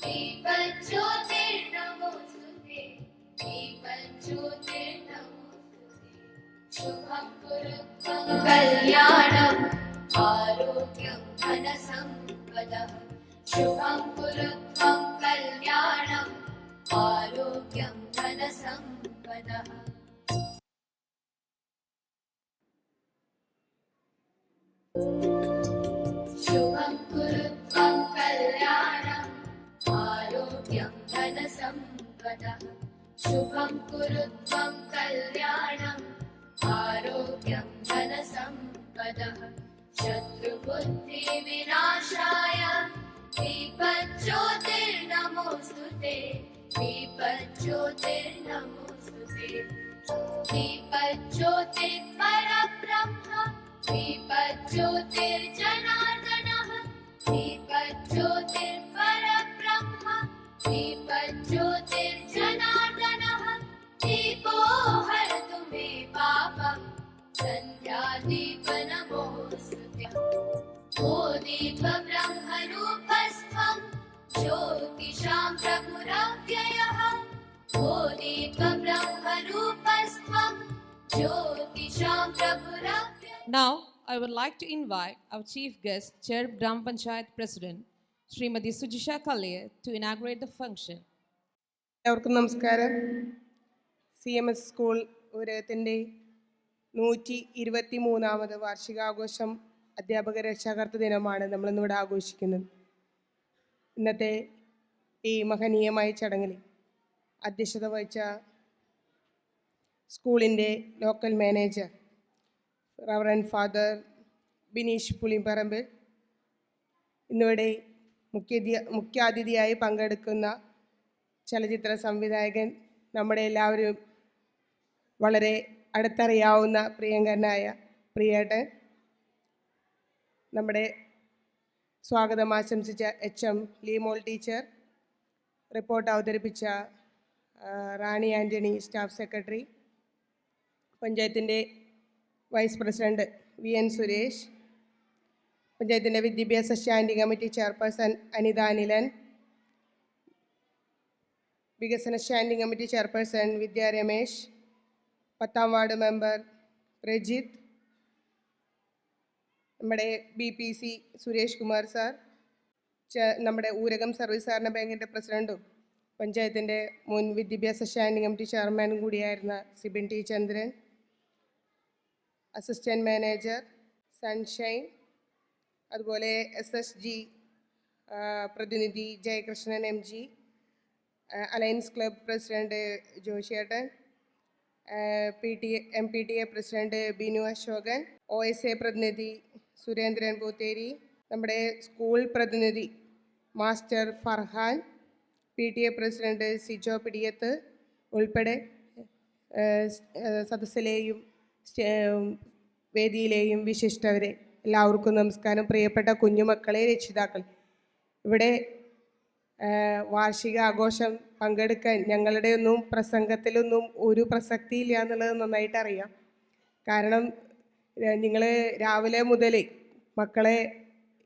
दीपज्योतिर्नमोस्तुते दीपज्योतिर्नमोस्तुते शुभं कुरु त्वं कल्याणम् आरोग्यं धनसम्पदः शुभं कुरु त्वं कल्याणम् आरोग्यं धनसम्पदः शुभं कुरु त्वं कल्याणम् आरोग्यं धनसम्पदः शुभं कुरु त्वं कल्याणम् आरोग्यं धनसम्पदः शत्रुबुद्धिविनाशाय दीपज्योतिर्नमोस्तुते दीपज्योतिर्नमोस्तुते दीपज्योतिर्परब्रह्म दीपज्योतिर्जनार्दनः दीपज्योतिर्परब्रह्म दीपज्योतिर्जनार्दनः दीपो हरतु मे पापम् सन्ध्यादीपनमोस्तुते ओ दीपब्रह्मरूपस्त्वं ज्योतिषां प्रभुरव्ययः ओ दीपब्रह्मरूपस्त्वं ज्योतिषां प्रभुरव्ययः. Now, I would like to invite our chief guest, Chair Gram Panchayat President, Srimati Sujisha Kalliye, to inaugurate the function. എല്ലാവർക്കും നമസ്കാരം. CMS സ്കൂൾ ഊരകത്തിൻ്റെ 123ാമത് വാർഷികാഘോഷം അധ്യാപക രക്ഷാകർതൃ ദിനമാണ് നമ്മളിന്നിവിടെ ആഘോഷിക്കുന്നത്. ഇന്നത്തെ ഈ മഹനീയമായ ചടങ്ങിൽ അധ്യക്ഷത വഹിച്ച സ്കൂളിൻ്റെ local manager reverend father Bineesh Pulipparambu, ഇന്നിവിടെ മുഖ്യാതിഥിയായി പങ്കെടുക്കുന്ന ചലച്ചിത്ര സംവിധായകൻ, നമ്മുടെ എല്ലാവരും വളരെ അടുത്തറിയാവുന്ന പ്രിയങ്കരനായ പ്രിയേട്ടൻ, നമ്മുടെ സ്വാഗതം ആശംസിച്ച HM ലീമോൾ ടീച്ചർ, റിപ്പോർട്ട് അവതരിപ്പിച്ച റാണി ആൻ്റണി സ്റ്റാഫ് സെക്രട്ടറി, പഞ്ചായത്തിൻ്റെ വൈസ് പ്രസിഡന്റ് VN സുരേഷ്, പഞ്ചായത്തിൻ്റെ വിദ്യാഭ്യാസ standing committee chairperson Anitha Anilan, വികസന standing committee chairperson Vidya Ramesh, 10ാം വാർഡ് മെമ്പർ പ്രജിത്ത്, നമ്മുടെ BPC സുരേഷ് കുമാർ സാർ, നമ്മുടെ ഊരകം സർവീസ് സഹകരണ ബാങ്കിൻ്റെ പ്രസിഡൻറ്റും പഞ്ചായത്തിൻ്റെ മുൻ വിദ്യാഭ്യാസ സ്റ്റാൻഡിംഗ് കമ്മിറ്റി ചെയർമാനും കൂടിയായിരുന്ന Sibin T Chandran, assistant manager Sunshine, അതുപോലെ SSG പ്രതിനിധി Jayakrishnan MG, alliance club president ജോഷിയേട്ടൻ, MPTA president Binu Ashokan, OSA പ്രതിനിധി സുരേന്ദ്രൻ പൂത്തേരി, നമ്മുടെ സ്കൂൾ പ്രതിനിധി master Farhan, PTA president Sijo Pidiyathu ഉൾപ്പെടെ സദസ്സിലെയും വേദിയിലെയും വിശിഷ്ടവരെ എല്ലാവർക്കും നമസ്കാരം. പ്രിയപ്പെട്ട കുഞ്ഞുമക്കളെ, രക്ഷിതാക്കളെ, ഇവിടെ വാർഷിക ആഘോഷം പങ്കെടുക്കാൻ ഞങ്ങളുടെ ഒന്നും പ്രസംഗത്തിലൊന്നും ഒരു പ്രസക്തിയില്ല എന്നുള്ളത് നന്നായിട്ട് അറിയാം. കാരണം നിങ്ങൾ രാവിലെ മുതൽ മക്കളെ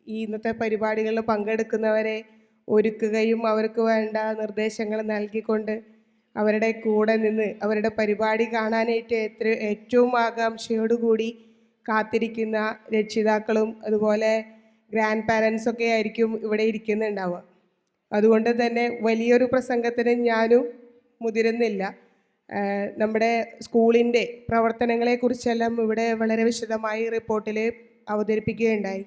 ഈ ഇന്നത്തെ പരിപാടികളിൽ പങ്കെടുക്കുന്നവരെ ഒരുക്കുകയും അവർക്ക് വേണ്ട നിർദ്ദേശങ്ങൾ നൽകിക്കൊണ്ട് അവരുടെ കൂടെ നിന്ന് അവരുടെ പരിപാടി കാണാനായിട്ട് ഏറ്റവും ആകാംക്ഷയോടുകൂടി കാത്തിരിക്കുന്ന രക്ഷിതാക്കളും അതുപോലെ ഗ്രാൻഡ് പാരൻസൊക്കെ ആയിരിക്കും ഇവിടെ ഇരിക്കുന്നുണ്ടാവുക. അതുകൊണ്ട് തന്നെ വലിയൊരു പ്രസംഗത്തിന് ഞാനും മുതിരുന്നില്ല. നമ്മുടെ സ്കൂളിൻ്റെ പ്രവർത്തനങ്ങളെക്കുറിച്ചെല്ലാം ഇവിടെ വളരെ വിശദമായി റിപ്പോർട്ടിൽ അവതരിപ്പിക്കുകയുണ്ടായി.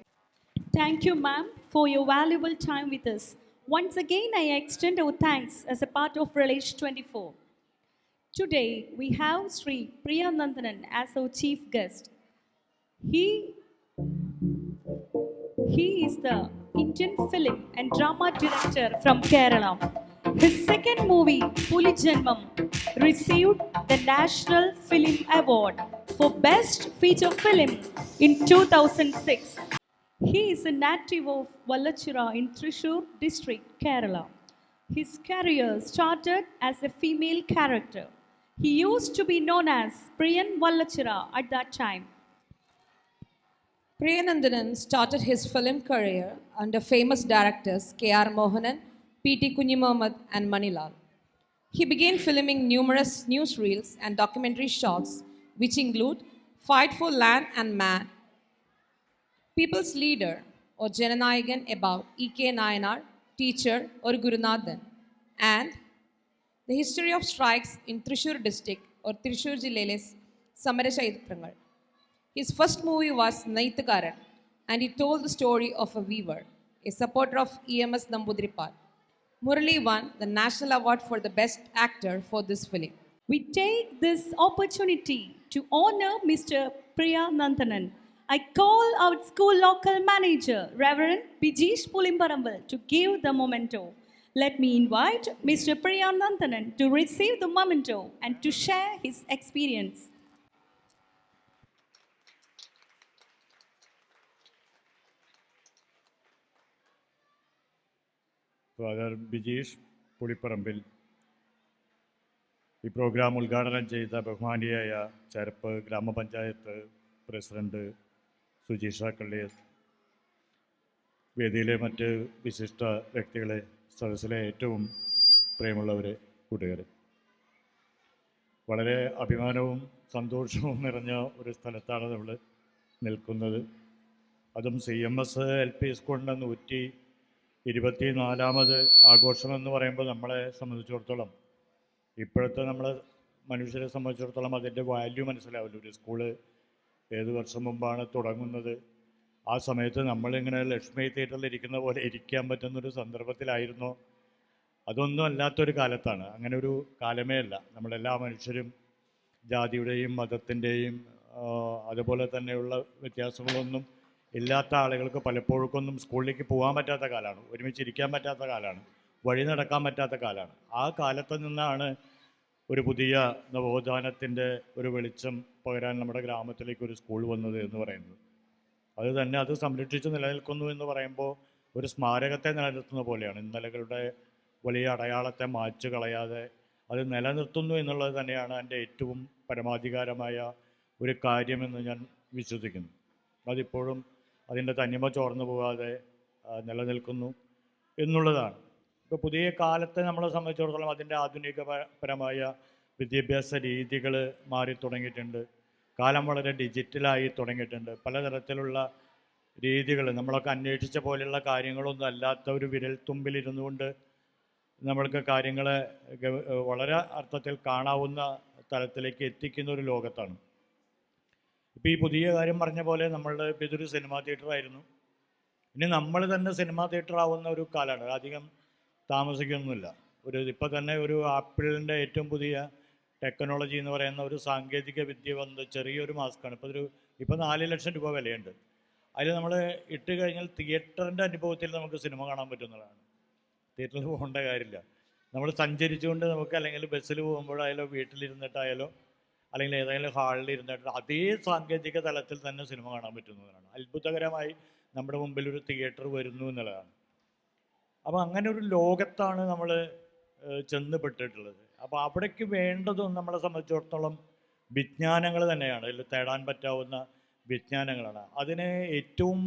Thank you, ma'am, for your valuable time with us. Once again, I extend our thanks as a part of Relish 24. Today, we have Sri Priya Nandanan as our chief guest. He is the Indian film and drama director from Kerala. His second movie, Puli Janmam, received the National Film Award for Best Feature Film in 2006. He is a native of Vallachira in Thrissur district, Kerala. His career started as a female character. He used to be known as Priyan Vallachira at that time. Priyanandanan started his film career under famous directors K.R. Mohanan, P.T. Kunji Mohammed, and Manilal. He began filming numerous newsreels and documentary shorts, which include Fight for Land and Man, People's Leader or Jananayagan about E.K. Nayanar, Teacher or Gurunathan, and The History of Strikes in Thrissur district or Thrissur Jille's Samara Chaitrangal. His first movie was Naithukaran, and he told the story of a weaver, a supporter of EMS Nambudripal. Murali won the National Award for the Best Actor for this film. We take this opportunity to honor Mr. Priya Nandanan. I call our school local manager, Reverend Bijesh Pulimparambal, to give the memento. Let me invite Mr. Priya Nandanan to receive the memento and to share his experience. Father Bijeesh Pulipparambil, ഈ programme ഉദ്ഘാടനം ചെയ്ത ബഹുമാനിയായ ചരപ്പ് ഗ്രാമപഞ്ചായത്ത് president Sujeesha കള്ളിയർ, വേദിയിലെ മറ്റ് വിശിഷ്ട വ്യക്തികളെ, സദസ്സിലെ ഏറ്റവും പ്രിയമുള്ളവരെ, കൂട്ടുകാരെ, വളരെ അഭിമാനവും സന്തോഷവും നിറഞ്ഞ ഒരു സ്ഥലത്താണ് നമ്മൾ നിൽക്കുന്നത്. അതും CMS LP സ്കൂളിൻ്റെ 124ാമത് ആഘോഷമെന്ന് പറയുമ്പോൾ നമ്മളെ സംബന്ധിച്ചിടത്തോളം, ഇപ്പോഴത്തെ നമ്മളെ മനുഷ്യരെ സംബന്ധിച്ചിടത്തോളം അതിൻ്റെ വാല്യൂ മനസ്സിലാവില്ല. ഒരു സ്കൂള് ഏത് വർഷം മുമ്പാണ് തുടങ്ങുന്നത്, ആ സമയത്ത് നമ്മളിങ്ങനെ ലക്ഷ്മി തിയേറ്ററിൽ ഇരിക്കുന്ന പോലെ ഇരിക്കാൻ പറ്റുന്നൊരു സന്ദർഭത്തിലായിരുന്നോ? അതൊന്നും അല്ലാത്തൊരു കാലത്താണ്. അങ്ങനെ ഒരു കാലമേ അല്ല. നമ്മളെല്ലാ മനുഷ്യരും ജാതിയുടെയും മതത്തിൻ്റെയും അതുപോലെ തന്നെയുള്ള വ്യത്യാസങ്ങളൊന്നും ഇല്ലാത്ത ആളുകൾക്ക് പലപ്പോഴൊന്നും സ്കൂളിലേക്ക് പോകാൻ പറ്റാത്ത കാലമാണ്, ഒരുമിച്ചിരിക്കാൻ പറ്റാത്ത കാലമാണ്, വഴി നടക്കാൻ പറ്റാത്ത കാലമാണ്. ആ കാലത്ത് നിന്നാണ് ഒരു പുതിയ നവോത്ഥാനത്തിൻ്റെ ഒരു വെളിച്ചം പകരാൻ നമ്മുടെ ഗ്രാമത്തിലേക്ക് ഒരു സ്കൂൾ വന്നത് എന്ന് പറയുന്നത്. അത് തന്നെ അത് സംരക്ഷിച്ച് നിലനിൽക്കുന്നു എന്ന് പറയുമ്പോൾ ഒരു സ്മാരകത്തെ നിലനിർത്തുന്ന പോലെയാണ്. ഇന്നലകളുടെ വലിയ അടയാളത്തെ മായ്ച്ചു കളയാതെ അത് നിലനിർത്തുന്നു എന്നുള്ളത് തന്നെയാണ് എൻ്റെ ഏറ്റവും പരമാധികാരമായ ഒരു കാര്യമെന്ന് ഞാൻ വിശ്വസിക്കുന്നു. അതിപ്പോഴും അതിൻ്റെ തനിമ ചോർന്നു പോകാതെ നിലനിൽക്കുന്നു എന്നുള്ളതാണ്. ഇപ്പോൾ പുതിയ കാലത്തെ നമ്മളെ സംബന്ധിച്ചിടത്തോളം അതിൻ്റെ ആധുനികപരമായ വിദ്യാഭ്യാസ രീതികൾ മാറി തുടങ്ങിയിട്ടുണ്ട്. കാലം വളരെ ഡിജിറ്റലായി തുടങ്ങിയിട്ടുണ്ട്. പലതരത്തിലുള്ള രീതികൾ നമ്മളൊക്കെ അന്വേഷിച്ച പോലെയുള്ള കാര്യങ്ങളൊന്നും അല്ലാത്ത ഒരു വിരൽത്തുമ്പിലിരുന്നു കൊണ്ട് നമ്മൾക്ക് കാര്യങ്ങളെ വളരെ അർത്ഥത്തിൽ കാണാവുന്ന തലത്തിലേക്ക് എത്തിക്കുന്ന ഒരു ലോകത്താണ്. ഇപ്പോൾ ഈ പുതിയ കാര്യം പറഞ്ഞ പോലെ നമ്മളുടെ ഇപ്പോൾ ഇതൊരു സിനിമാ തിയേറ്ററായിരുന്നു. ഇനി നമ്മൾ തന്നെ സിനിമാ തിയേറ്റർ ആവുന്ന ഒരു കാലമാണ്. അധികം താമസിക്കൊന്നുമില്ല. ഇപ്പോൾ തന്നെ ഒരു ആപ്പിളിൻ്റെ ഏറ്റവും പുതിയ ടെക്നോളജി എന്ന് പറയുന്ന ഒരു സാങ്കേതിക വിദ്യ വന്ന് ചെറിയൊരു മാസ്കാണ്. ഇപ്പോൾ 4 ലക്ഷം രൂപ വിലയുണ്ട്. അതിൽ നമ്മൾ ഇട്ട് കഴിഞ്ഞാൽ തിയേറ്ററിൻ്റെ അനുഭവത്തിൽ നമുക്ക് സിനിമ കാണാൻ പറ്റുന്നതാണ്. തിയേറ്ററിൽ പോകേണ്ട കാര്യമില്ല. നമ്മൾ സഞ്ചരിച്ചുകൊണ്ട് നമുക്ക് അല്ലെങ്കിൽ ബസ്സിൽ പോകുമ്പോഴായാലോ വീട്ടിലിരുന്നിട്ടായാലോ അല്ലെങ്കിൽ ഏതെങ്കിലും ഹാളിൽ ഇരുന്നിട്ട് അതേ സാങ്കേതിക തലത്തിൽ തന്നെ സിനിമ കാണാൻ പറ്റുന്നതാണ്. അത്ഭുതകരമായി നമ്മുടെ മുമ്പിൽ ഒരു തിയേറ്റർ വരുന്നു എന്നുള്ളതാണ്. അപ്പോൾ അങ്ങനെ ഒരു ലോകത്താണ് നമ്മൾ ചെന്നുപെട്ടിട്ടുള്ളത്. അപ്പോൾ അവിടേക്ക് വേണ്ടതും നമ്മളെ സംബന്ധിച്ചിടത്തോളം വിജ്ഞാനങ്ങൾ തന്നെയാണ്. അതിൽ തേടാൻ പറ്റാവുന്ന വിജ്ഞാനങ്ങളാണ്. അതിനെ ഏറ്റവും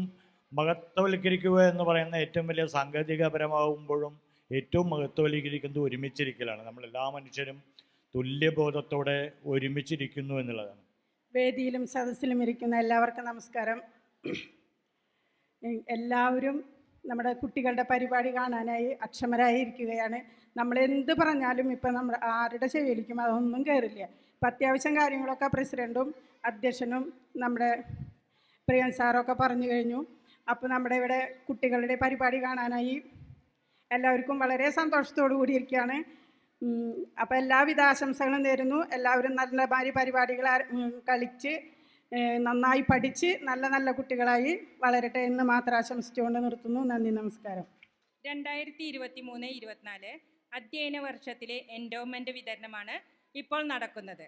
മഹത്വവൽക്കരിക്കുക എന്ന് പറയുന്ന ഏറ്റവും വലിയ സാങ്കേതികപരമാകുമ്പോഴും ഏറ്റവും മഹത്വവൽക്കരിക്കുന്നത് ഒരുമിച്ചിരിക്കലാണ്. നമ്മളെല്ലാ മനുഷ്യരും തുല്യബോധത്തോടെ ഒരുമിച്ചിരിക്കുന്നു എന്നുള്ളതാണ്. വേദിയിലും സദസ്സിലും ഇരിക്കുന്ന എല്ലാവർക്കും നമസ്കാരം. എല്ലാവരും നമ്മുടെ കുട്ടികളുടെ പരിപാടി കാണാനായി അക്ഷമരായി ഇരിക്കുകയാണ്. നമ്മളെന്ത് പറഞ്ഞാലും ഇപ്പം നമ്മൾ ആരുടെ ചെവിയിലിരിക്കും അതൊന്നും കയറില്ല. ഇപ്പം അത്യാവശ്യം കാര്യങ്ങളൊക്കെ പ്രസിഡൻറ്റും അധ്യക്ഷനും നമ്മുടെ പ്രിയൻ സാറൊക്കെ പറഞ്ഞു കഴിഞ്ഞു. അപ്പോൾ നമ്മുടെ ഇവിടെ കുട്ടികളുടെ പരിപാടി കാണാനായി എല്ലാവർക്കും വളരെ സന്തോഷത്തോടു കൂടി ഇരിക്കുകയാണ്. അപ്പോൾ എല്ലാവിധ ആശംസകളും നേരുന്നു. എല്ലാവരും നല്ല പരിപാടികൾ കളിച്ച് നന്നായി പഠിച്ച് നല്ല നല്ല കുട്ടികളായി വളരട്ടെ എന്ന് മാത്രം ആശംസിച്ചുകൊണ്ട് നിർത്തുന്നു. നന്ദി, നമസ്കാരം. 2023-24 അധ്യയന വർഷത്തിലെ എൻഡോമെൻ്റ് വിതരണമാണ് ഇപ്പോൾ നടക്കുന്നത്.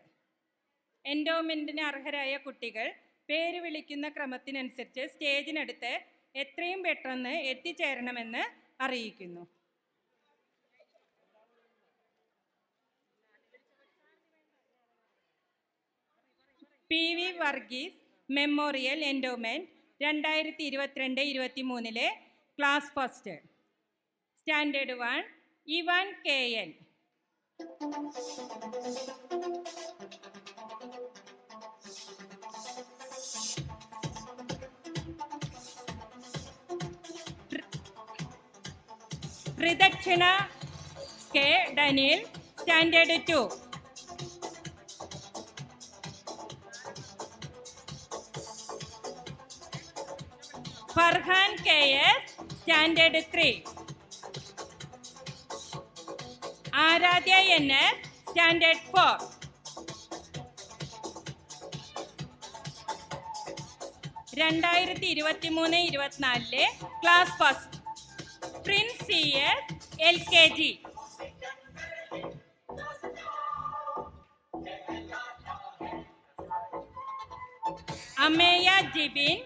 എൻഡോമെൻറ്റിന് അർഹരായ കുട്ടികൾ പേര് വിളിക്കുന്ന ക്രമത്തിനനുസരിച്ച് സ്റ്റേജിനടുത്ത് എത്രയും പെട്ടെന്ന് എത്തിച്ചേരണമെന്ന് അറിയിക്കുന്നു. PV Varghese memorial endowment 2022-23 class first, standard 1, Ivan KL. Pradakshina K. Daniel, standard 2. Farhan KS, standard 3. Aaradhya NS, standard 4. രണ്ടായിരത്തി 23-24 class first, Prince CS, LKG. Ameya Jibin,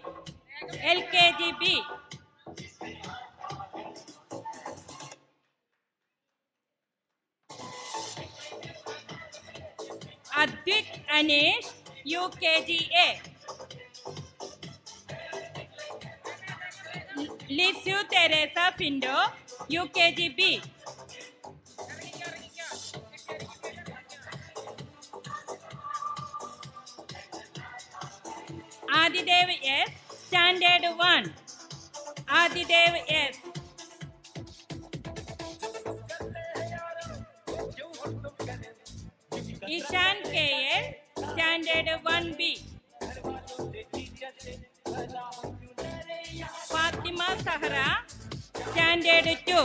LKGB. Advik Aneesh, UKGA. Lisieux Theresa Findo, UKGB. Adidev S, standard 1. Adidev S. Ishan KL, standard 1B. Fathima Sahara, standard 2.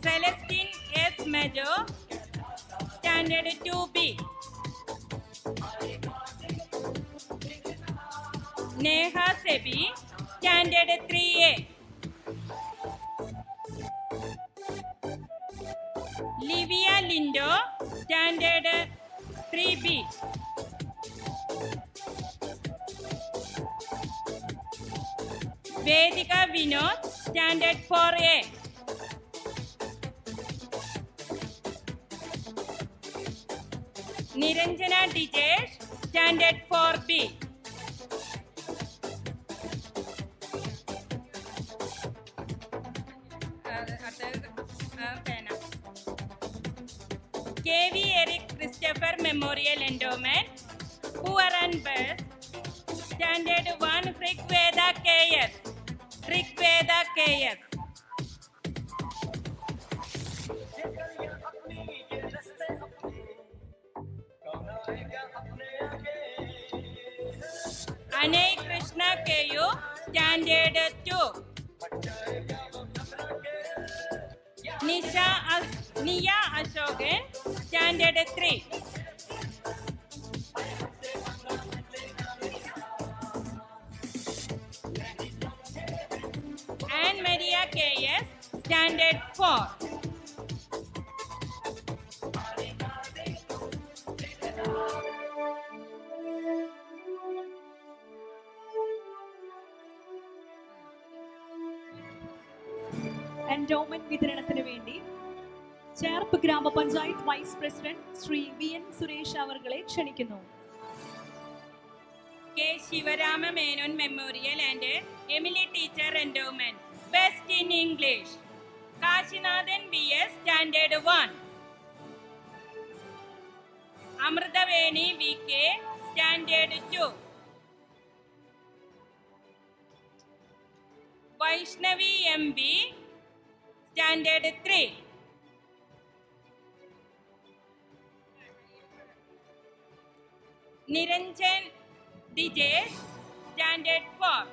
Celestin S Mejo, standard 2B. Neha Seby, standard 3A. Livia Lindo, standard 3B. Vedika Vinod, standard 4A. Niranjana Dijesh, Standard 4B. KV Eric Christopher Memorial Endowment, Poor and Best, Standard 1 Rigveda KS. Rigveda KS. Anay Krishna KU, Standard 2. Niya Ashokan, Standard 3. Anne Maria KS, Standard 4. Endowment വിതരണത്തിന് വേണ്ടി Cherpu grama panchayat vice president Shri VN Suresh അവർകളെ ക്ഷണിക്കുന്നു. K. Shivarama Menon Memorial and Emily Teacher Endowment, Best in English. Kashinathan VS, Standard 1. Amritaveni VK, Standard 2. Vaishnavi MB, Standard 3. Niranjan Dijesh, Standard 4.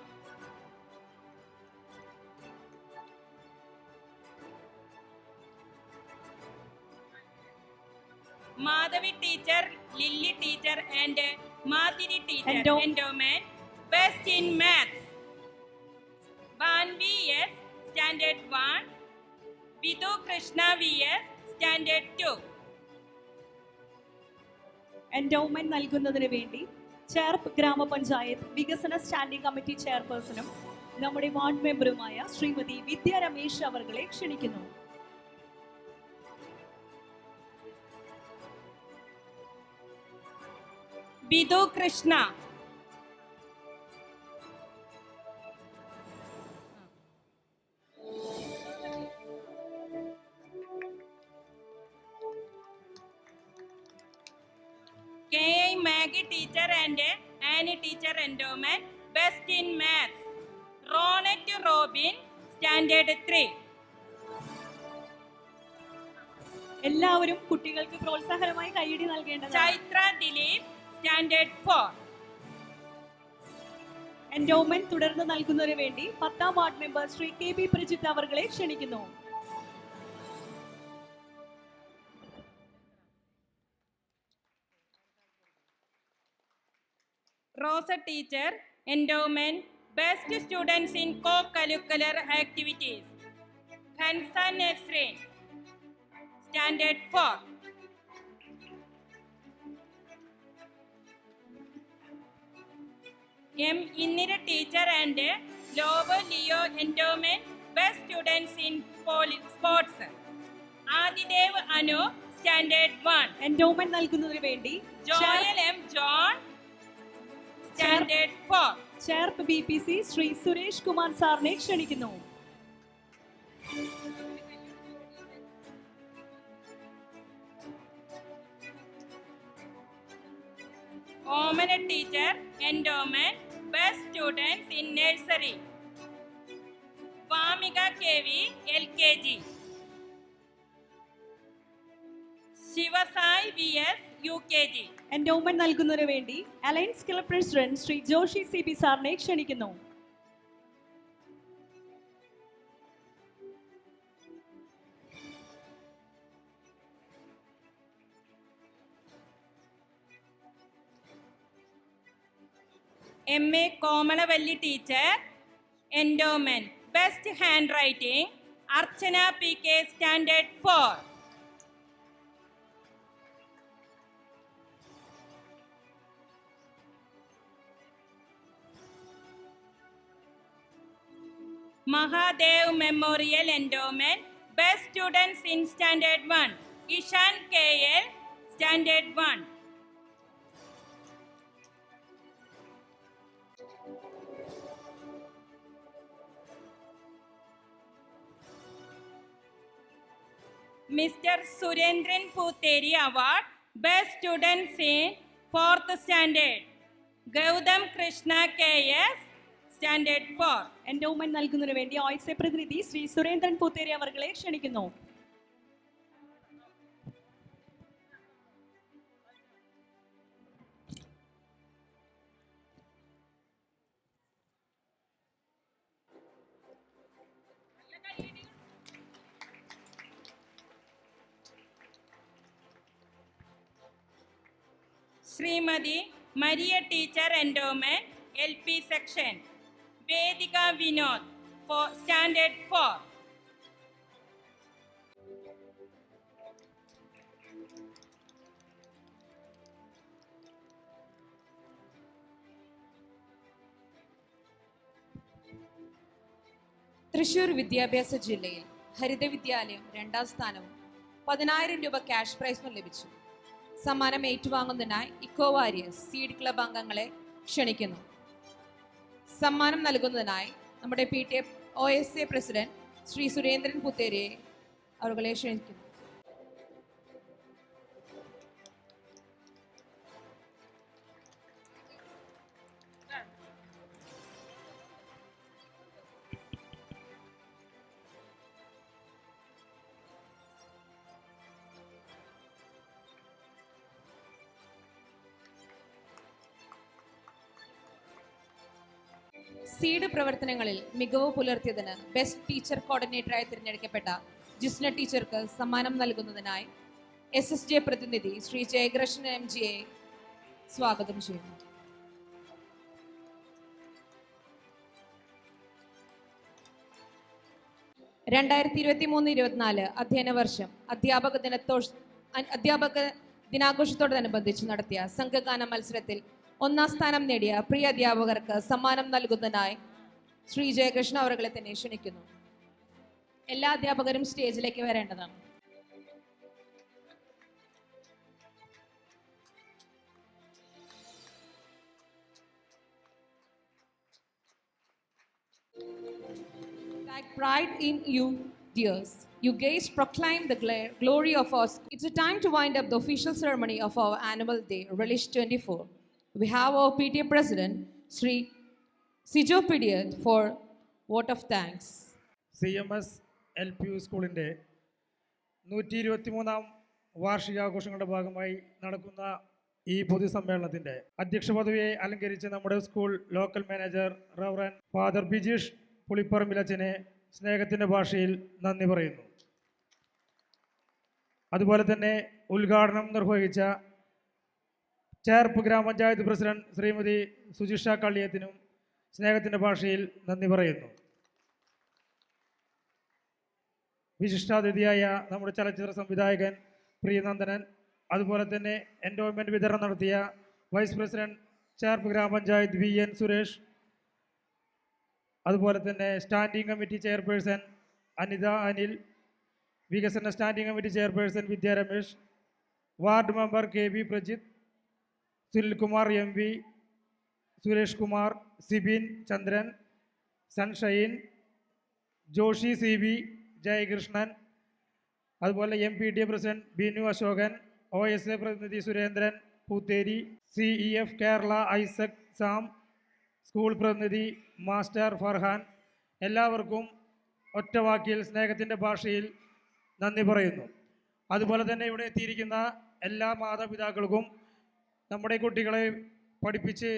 Madhavi Teacher, Lily Teacher and Madhuri Teacher Endowment, Best in Maths. Van VS, Standard 1. Vidhu Krishna VS, Standard 2. Endowment നൽകുന്നതിന് വേണ്ടി ചേർപ്പ് ഗ്രാമപഞ്ചായത്ത് വികസന standing committee ചെയർപേഴ്സണും നമ്മുടെ ward മെമ്പറുമായ Shrimati Vidya Ramesh അവർകളെ ക്ഷണിക്കുന്നു. Vidhu Krishna. K.I. Maggie Teacher and Annie Teacher Endowment, Best in Maths. Ronette Robin, Standard 3. എല്ലാവരും കുട്ടികൾക്ക് പ്രോത്സാഹനമായി കൈയടി നൽകേണ്ടതാണ്. Chaitra Dilip, Standard 4. എൻഡോമെന്റ് തുടർന്ന് നൽകുന്നതിന് വേണ്ടി 10ാം ward member Shri KB Prajith അവർകളെ ക്ഷണിക്കുന്നു. Rosa Teacher, Endowment, Best Students in Co-Curricular Activities. Hansa Nesrin, Standard 4. M. Innira Teacher and Lovo Leo Endowment, Best Students in Sports. Adidev Anu, Standard 1. Endowment നൽകുന്നതിന് വേണ്ടി Joel M. John, Standard 4. Cherpu BPC Shri Suresh Kumar സാറിനെ ക്ഷണിക്കുന്നു. Omana Teacher, Endowment, Best Students in Nursery. Vamika KV, LKG. Shivasai VS, UKG. Endowment നൽകുന്നതിന് വേണ്ടി alliance club president Shri Joshi CB സാറിനെ ക്ഷണിക്കുന്നു. MA Komalavalli Teacher, Endowment, Best Handwriting, Archana PK, Standard 4. Mahadev Memorial Endowment, Best Students in Standard 1. Ishan KL, Standard 1. Mr. Surendran Puteri Award, Best Students in 4th Standard. Gaudam Krishna KS, Standard 4. Endowment നൽകുന്നതിന് വേണ്ടി OSA പ്രതിനിധി ശ്രീ സുരേന്ദ്രൻ പൂത്തേരി അവർകളെ ക്ഷണിക്കുന്നു. Srimadi Maria Teacher Endowment, LP Section. Vedika Vinod, for Standard 4. Thrissur വിദ്യാഭ്യാസ ജില്ലയിൽ ഹരിത വിദ്യാലയം 2ാം സ്ഥാനവും 10,000 രൂപ cash പ്രൈസും ലഭിച്ചു. സമ്മാനം ഏറ്റുവാങ്ങുന്നതിനായി ഇക്കോ വാരിയേഴ്സ് സീഡ് ക്ലബ് അംഗങ്ങളെ ക്ഷണിക്കുന്നു. സമ്മാനം നൽകുന്നതിനായി നമ്മുടെ PTA OSA president Shri Surendran പുത്തേരിയെ അവരെ ക്ഷണിക്കുന്നു. സീഡ് പ്രവർത്തനങ്ങളിൽ മികവ് പുലർത്തിയതിന് ബെസ്റ്റ് ടീച്ചർ കോർഡിനേറ്ററായി തിരഞ്ഞെടുക്കപ്പെട്ട ജിസ്ന ടീച്ചർക്ക് സമ്മാനം നൽകുന്നതിനായി SSJ പ്രതിനിധി ശ്രീ ജയകൃഷ്ണൻ MGയെ സ്വാഗതം ചെയ്യുന്നു. അധ്യയന വർഷം അധ്യാപക ദിനാഘോഷത്തോടനുബന്ധിച്ച് നടത്തിയ സംഘഗാന മത്സരത്തിൽ 1ാം സ്ഥാനം നേടിയ പ്രിയ അധ്യാപകർക്ക് സമ്മാനം നൽകുന്നതിനായി ശ്രീ ജയകൃഷ്ണ അവരെ തന്നെ ക്ഷണിക്കുന്നു. എല്ലാ അധ്യാപകരും സ്റ്റേജിലേക്ക് വരേണ്ടതാണ്. Like pride in you, dears, you gaze proclaim the glory of us. It's a time to wind up the official ceremony of our annual day, Relish 24. We have our PTA President, Sri Sijo Pidiat, for vote of thanks. CMS LPU സ്കൂളിൻ്റെ 123ാം വാർഷികാഘോഷങ്ങളുടെ ഭാഗമായി നടക്കുന്ന ഈ പൊതുസമ്മേളനത്തിൻ്റെ അധ്യക്ഷ പദവിയെ അലങ്കരിച്ച് നമ്മുടെ school local manager reverend father Bijeesh പുളിപ്പറമ്പിലച്ചനെ സ്നേഹത്തിൻ്റെ ഭാഷയിൽ നന്ദി പറയുന്നു. അതുപോലെ തന്നെ ഉദ്ഘാടനം നിർവഹിച്ച ചേർപ്പ് ഗ്രാമപഞ്ചായത്ത് പ്രസിഡന്റ് ശ്രീമതി സുജിഷ കള്ളിയത്തിനും സ്നേഹത്തിൻ്റെ ഭാഷയിൽ നന്ദി പറയുന്നു. വിശിഷ്ടാതിഥിയായ നമ്മുടെ ചലച്ചിത്ര സംവിധായകൻ പ്രിയനന്ദനൻ, അതുപോലെ തന്നെ എൻഡോമെൻറ്റ് വിതരണം നടത്തിയ വൈസ് പ്രസിഡന്റ് ചേർപ്പ് ഗ്രാമപഞ്ചായത്ത് VN സുരേഷ്, അതുപോലെ തന്നെ standing committee chairperson Anitha Anil, വികസന standing committee chairperson Vidya Ramesh, ward member KB Prajith, Sunilkumar MV, Suresh Kumar, Sibin Chandran, Sunshine, Joshy CB, Jayakrishnan, അതുപോലെ MPTA president Binu Ashokan, OSA പ്രതിനിധി സുരേന്ദ്രൻ പൂത്തേരി, CEF കേരള ഐസക് സാം, സ്കൂൾ പ്രതിനിധി മാസ്റ്റർ ഫർഹാൻ, എല്ലാവർക്കും ഒറ്റവാക്കിൽ സ്നേഹത്തിൻ്റെ ഭാഷയിൽ നന്ദി പറയുന്നു. അതുപോലെ തന്നെ ഇവിടെ എത്തിയിരിക്കുന്ന എല്ലാ മാതാപിതാക്കൾക്കും നമ്മുടെ കുട്ടികളെ പഠിപ്പിച്ച്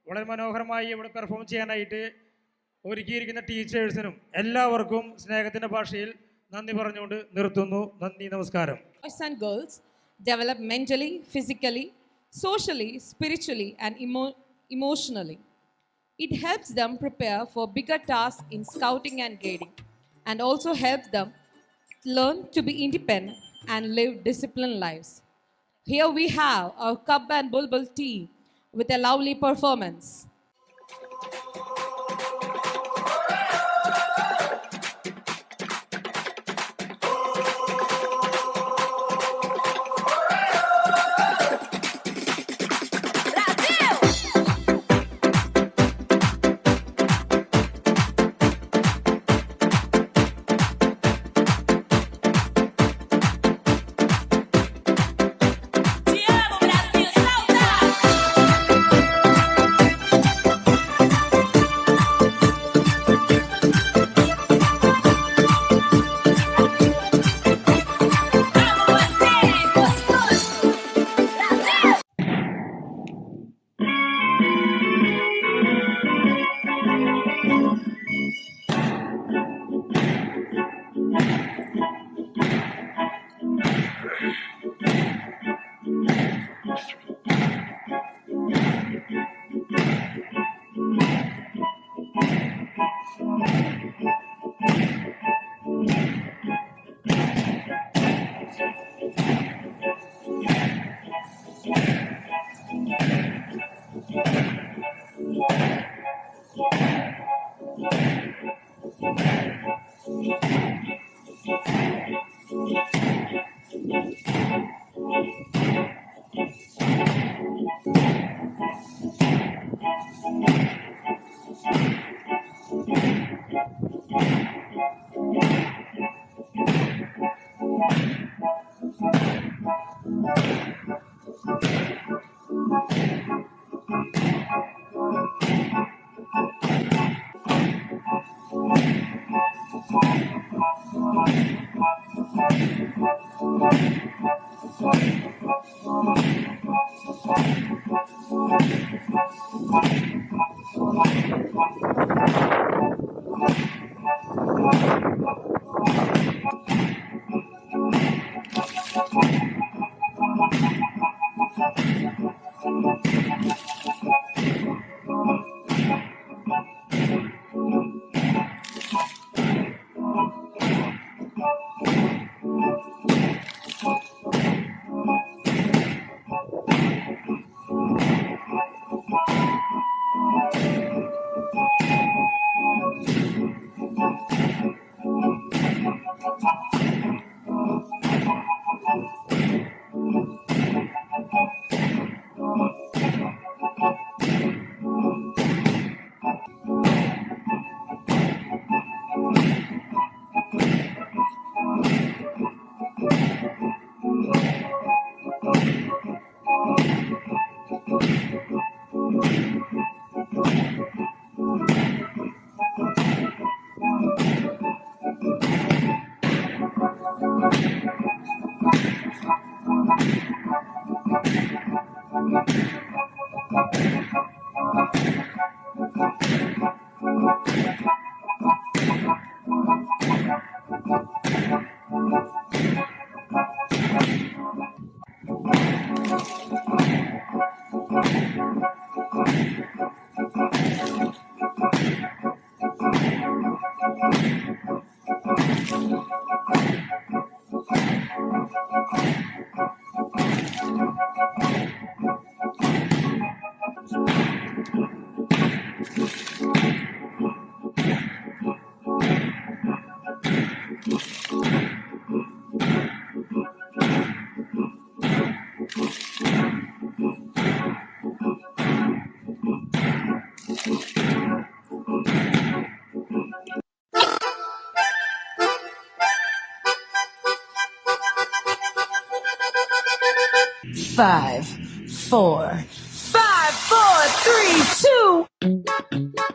വളരെ മനോഹരമായി ഇവിടെ പെർഫോം ചെയ്യാനായിട്ട് ഒരുക്കിയിരിക്കുന്ന ടീച്ചേഴ്സിനും എല്ലാവർക്കും സ്നേഹത്തിൻ്റെ ഭാഷയിൽ നന്ദി പറഞ്ഞുകൊണ്ട് നിർത്തുന്നു. നന്ദി, നമസ്കാരം. Boys and girls develop mentally, physically, socially, spiritually and emotionally. It helps them prepare for bigger tasks in scouting and guiding, and also helps them learn to be independent and live disciplined lives. Here we have our Cub and Bulbul team with a lovely performance. 5, 4, 3, 2.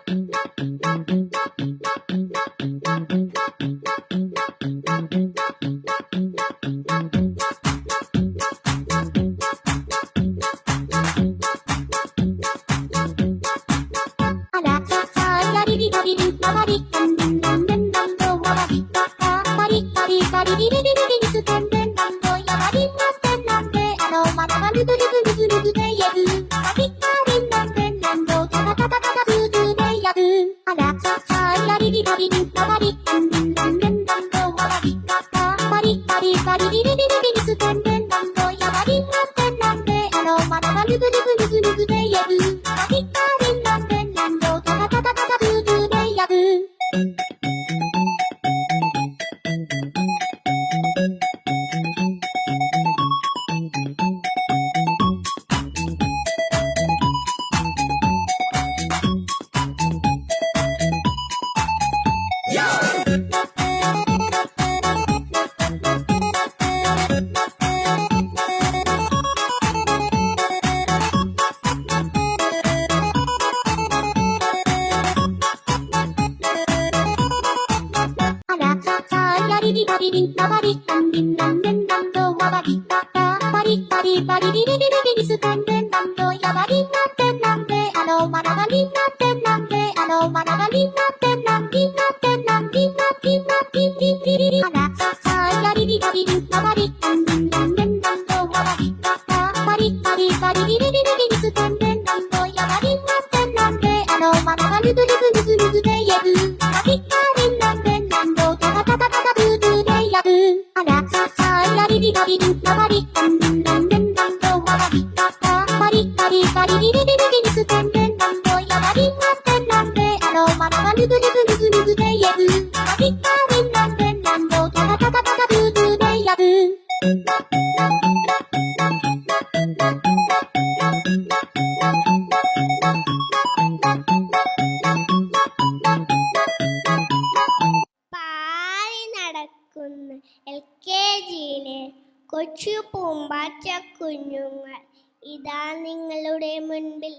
പാറി നടക്കുന്ന LKGയിലെ കൊച്ചു പൂമ്പാറ്റ കുഞ്ഞുങ്ങൾ ഇതാ നിങ്ങളുടെ മുൻപിൽ.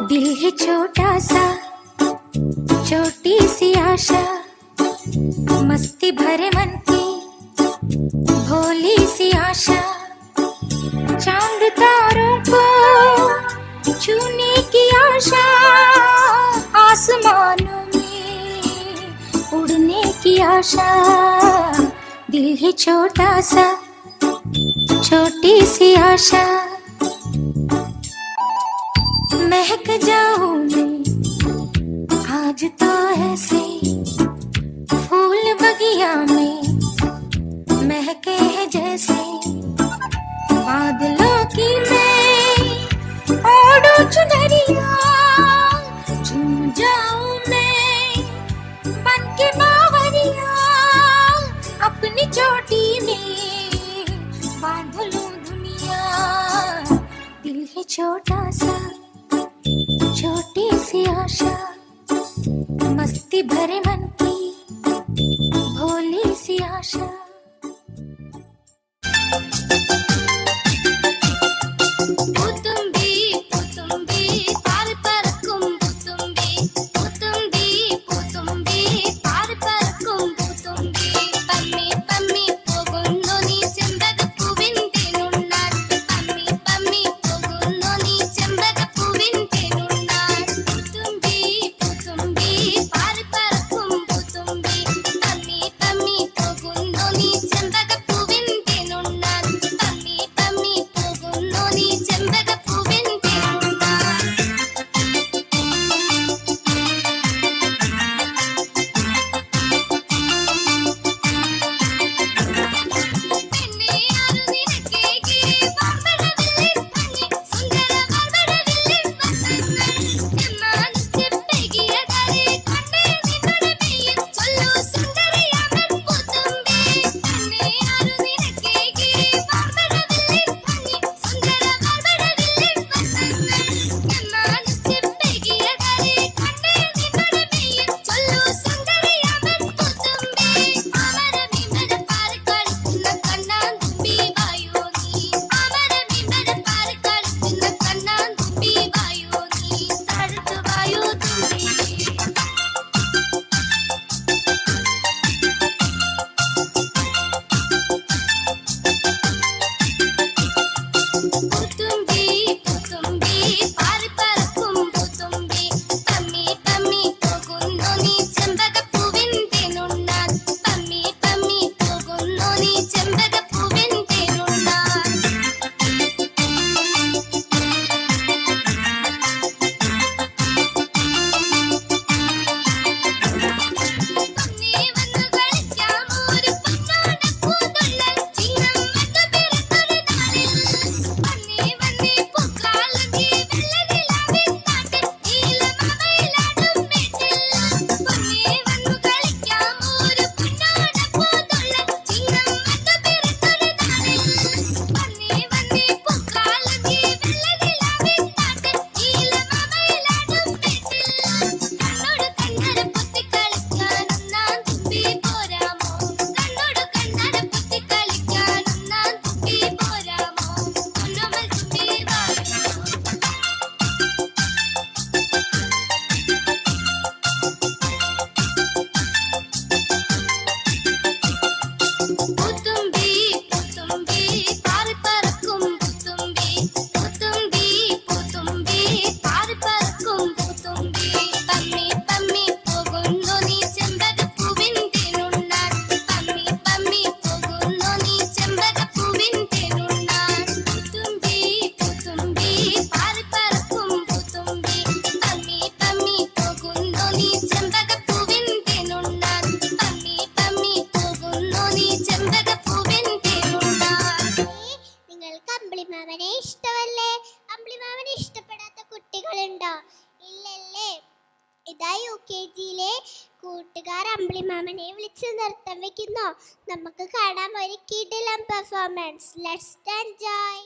दिल है छोटा सा छोटी सी आशा मस्ती भरे मन की भोली सी आशा चांद तारों को छूने की आशा आसमानों में उड़ने की आशा दिल है छोटा सा छोटी सी आशा महक जाऊं मैं आज तो ऐसे फूल बगिया में महके है जैसे बादलों की मैं ओढ़ू चुनरिया झूम जाऊं मैं बन के बावरिया छोटा सा छोटी सी आशा, मस्ती भरे मन की भोली सी आशा। കൂട്ടുകാർ അമ്പിളിമാമനെ വിളിച്ച് നൃത്തം വെക്കുന്നു. നമുക്ക് കാണാം ഒരു കിടിലം പെർഫോമൻസ്. Let's enjoy.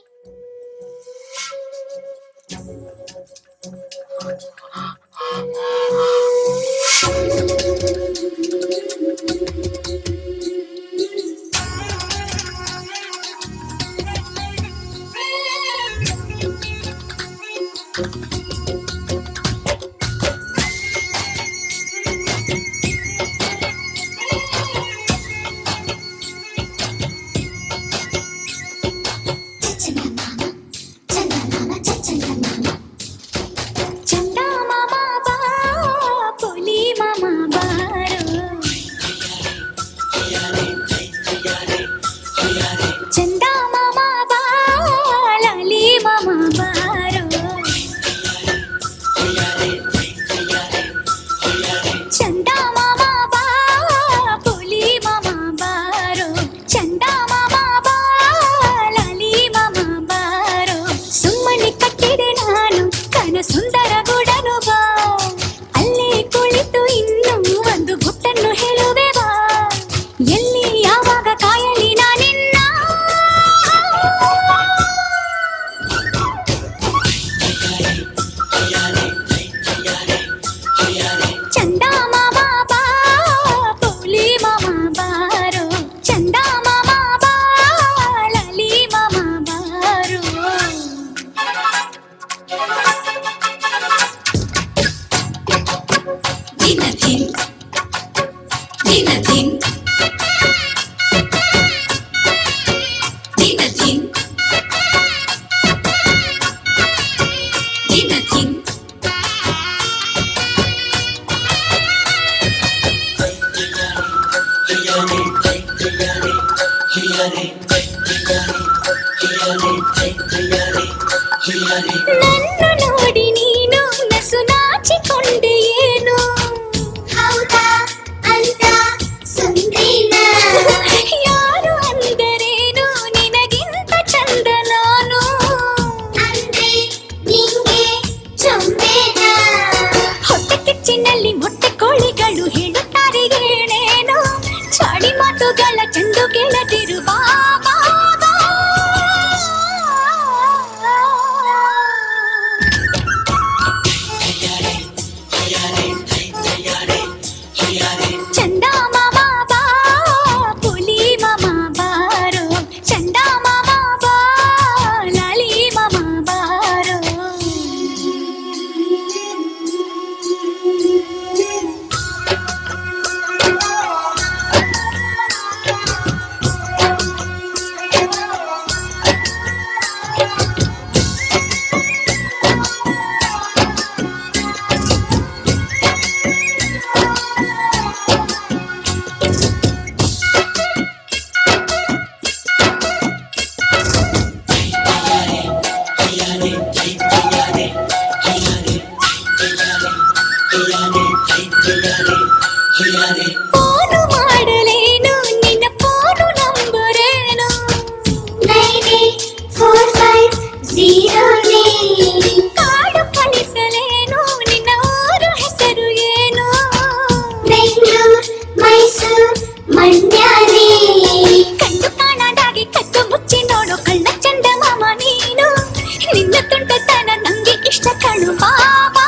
ನನ್ನ ನೋಡಿ ನೀನು ನಸು ನಾಚಿಕೊಂಡೆ ಏನು ಹೌದಾ ಅಂತ ಸುಂದರಿನ ಯಾರು ಅಂದರೇನು ನಿನಗಿಂತ ಚಂದ ನಾನು ಅಂದ್ರೆ ನಿಂಗೆ ಚೊಂಬೇನ ಹೊಟ್ಟೆ ಕಿಚ್ಚಿನಲ್ಲಿ ಮೊಟ್ಟೆ ಕೋಳಿಗಳು ಹೇಳುತ್ತಾರೆ ಏನೇನು ಚಾಡಿ ಮಾತುಗಳ ಚಂದು ಗೆಳತಿರು ಬಾಬಾ ಚಂದ ಮಾಮ ಬಾ ಪುಲಿ ಮಾಮ ಬಾರೋ ಚಂದ ಮಾಮ ಬಾ ಲಾಲಿ ಮಾಮ ಬಾರೋ ಫೋನು ಮಾಡಲೇನು ನಿನ್ನ ಫೋನು ನಂಬರೇನು 984509 ಕಾಡು ಕಳಿಸಲೇನು ನಿನ್ನ ಊರು ಹೆಸರು ಏನು ಬೆಂಗಳೂರು ಮೈಸೂರು ಮಂಡ್ಯನೇ ಕಣ್ಣು ಕಾಣದಾಗಿ ಕತ್ತು ಮುಚ್ಚಿ ನೋಡು ಕಳ್ಳ ಚಂದ ಮಾಮ ನೀನು ನಿನ್ನ ತುಂಟತನ ನಂಗೆ ಇಷ್ಟ ಕಣು ಬಾಬಾ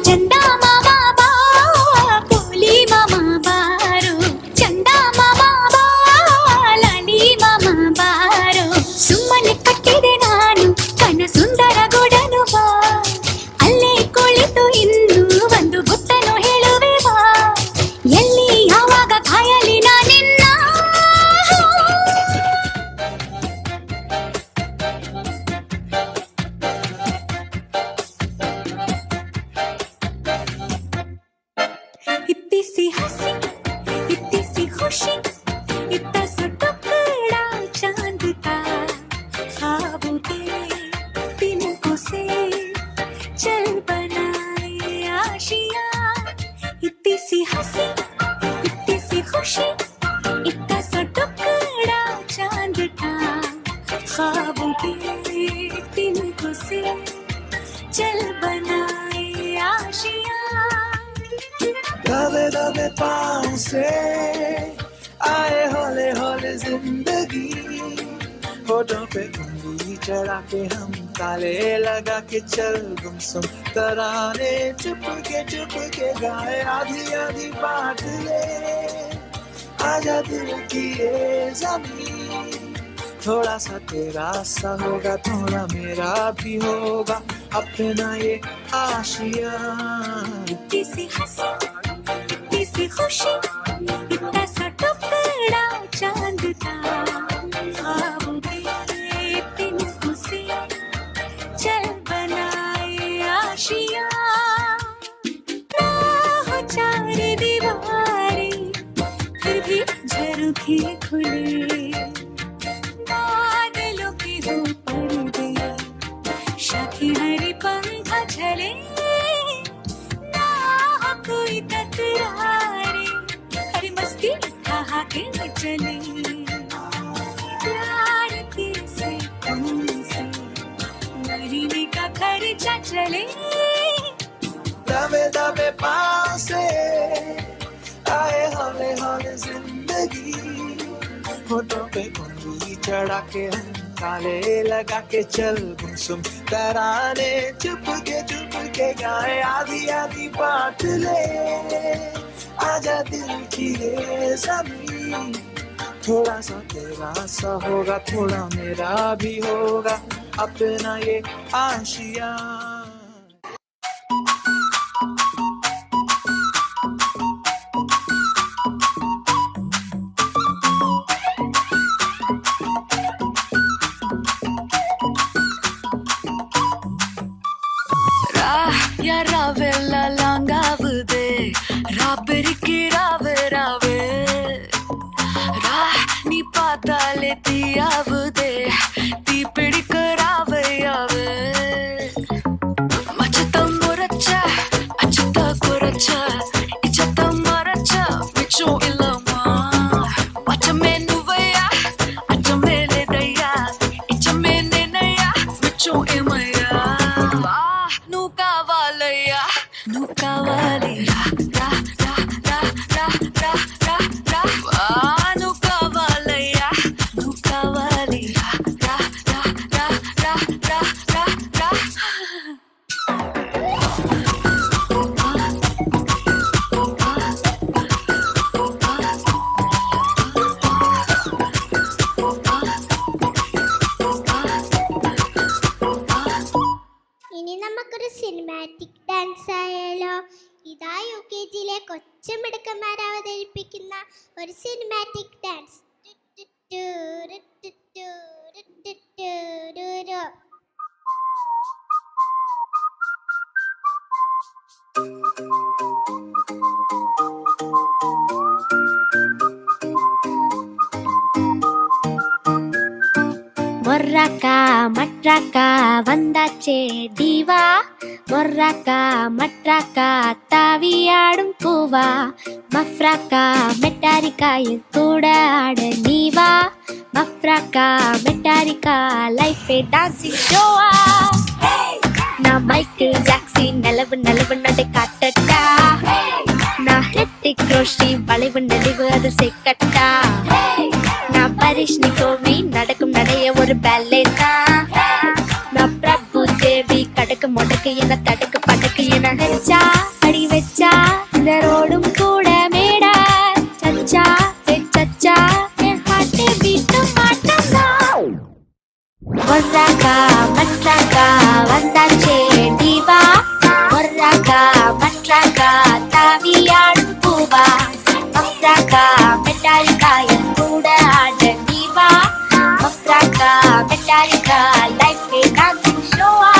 ಚಂದ ಮಾಮ ಬಾ ಪೋಲಿ ಮಾಮ ಬಾರೋ ಚಂದ ಮಾಮ ಬಾ ಲಾಲಿ ಮಾಮ ಬಾರೋ ಸುಮ್ಮನೆ ಕಟ್ಟಿದೆ ನಾನು ಕನ ಸುಂದರ ಗುಡನು ಬಾ ಅಲ್ಲೇ ಕುಳಿತು ಇನ್ನು ಒಂದು ಗುಟ್ಟನು ಹೇಳುವೆ ಬಾ ಎಲ್ಲಿ ಯಾವಾಗ ಕಾಯಲಿ ನಾನಿನ್ನ इतनी सी हंसी इतनी सी खुशी इतना सा टुकड़ा चांद का ख्वाबों के तिनकों से चल बनाए आशिया इतनी सी हंसी इतनी सी खुशी इतना सा टुकड़ा चांद का ख्वाबों के तिनकों से चल बनाए आशिया दबे दबे पाँव से आए हौले हौले जिंदगी होठों पे उंगली चढ़ा के हम ताले लगा के चल गुमसुम तराने चुप के गाए आधी आधी बात ले आजा दिल की ये ज़मीन थोड़ा सा तेरा सा होगा थोड़ा मेरा भी होगा अपना ये आशिया इतनी सी हंसी इतनी सी खुशी इतना सा टुकड़ा चांद का ख्वाबों के तिनकों से चल बनाए आशिया ना हो चार दीवारें फिर भी झरोखे खुले बादलों के हो पर्दे शाखी हरी पंखा झले ना हो कोई तकरारे हरी मस्ती कहा के चले प्यार से तुमसे महीने का खर्चा चले दबे दबे पाँव से आए हौले हौले जिंदगी होठों पे उंगली चढ़ा के हम ताले लगा के चल गुमसुम तराने चुप के गाए आधी आधी बात ले आजा दिल की ये ज़मीन थोड़ा सा तेरा सा होगा थोड़ा मेरा भी होगा अपना ये आशिया ராவெல்லாம் லாங்காவுதே ராப்பெருக்கி ராவு ராவு ரா நீ பார்த்தாலே தீயாவுதே தீ பிடிக்க ராவையாவு மச்சத்தம் முறைச்ச அச்சத்த குறைச்ச இச்சத்தம் மறைச்ச மிச்சம் இல்லம்மா மச்சமே நுவையா அச்சமே லேதையா இச்சமே நேனையா மிச்சம் ஏமையா నువ్వు కావాలయ్యా నువ్వు కావాలి రా రా రా రా రా రా రా రా నువ్వు కావాలయ్యా నువ్వు కావాలి రా రా రా రా రా రా రా రా ഇനി നമുക്കൊരു സിനിമാറ്റിക് ഡാൻസ് ആയാലോ? ഇതാ UKG-ലെ കൊച്ചുമിടുക്കന്മാർ അവതരിപ്പിക്കുന്ന ഒരു സിനിമാറ്റിക് ഡാൻസ്. மொர்ராக்கா மட்ராக்கா வந்தாச்சே டிவா மொர்ராக்கா மட்ராக்கா தாவியாடும் பூவா மஃப்ராக்கா மெட்டாரிக்கா என் கூட ஆட நீவா மஃப்ராக்கா மெட்டாரிக்கா லைஃபே டான்சிங் ஷோவா நான் மைக்கேல் ஜாக்சன் நிலவு நிலவு நடை காட்டட்டா நான் ஹிருத்திக் ரோஷன் வளைவு நடிவு அது செக்கட்டா நான் பரிஷ்ணி கோவி நடக்கும் நடைய ஒரு பேலே தான் நான் பிரபு தேவி கடக்கு முடக்கு என தடுக்கு படக்கு என ஹெச்சா அடி வச்சா இந்த ரோடும் கூட மேடா சச்சா சச்சா என் ஹார்ட் பீட் மாட்டேன் மொர்ராக்கா மட்ராக்கா வந்தாச்சே டிவா மொர்ராக்கா மட்ராக்கா தாவியாடும் பூவா மஃப்ராக்கா மெட்டாரிக்கா என் கூட ஆட நீவா மஃப்ராக்கா மெட்டாரிக்கா லைஃபே டான்சிங் ஷோவா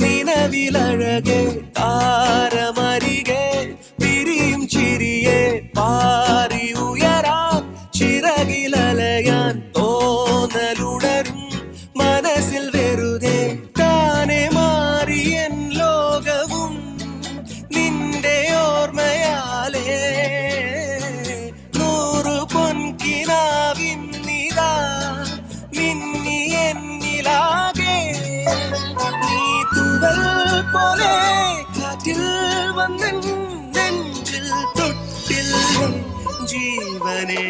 നിലവിലഴകെ താരമരികെ വിരിയും ചിരിയെ പാറി ഉയരാൻ ചിറകിലലയാൻ തോന്നലുണരും മനസ്സിൽ വെറുതെ താനെ മാറിയൻ ലോകവും നിന്റെ ഓർമ്മയാലേ നൂറു പൊൻകിനാവിൻ നിതാ മിന്നി ജീവനേ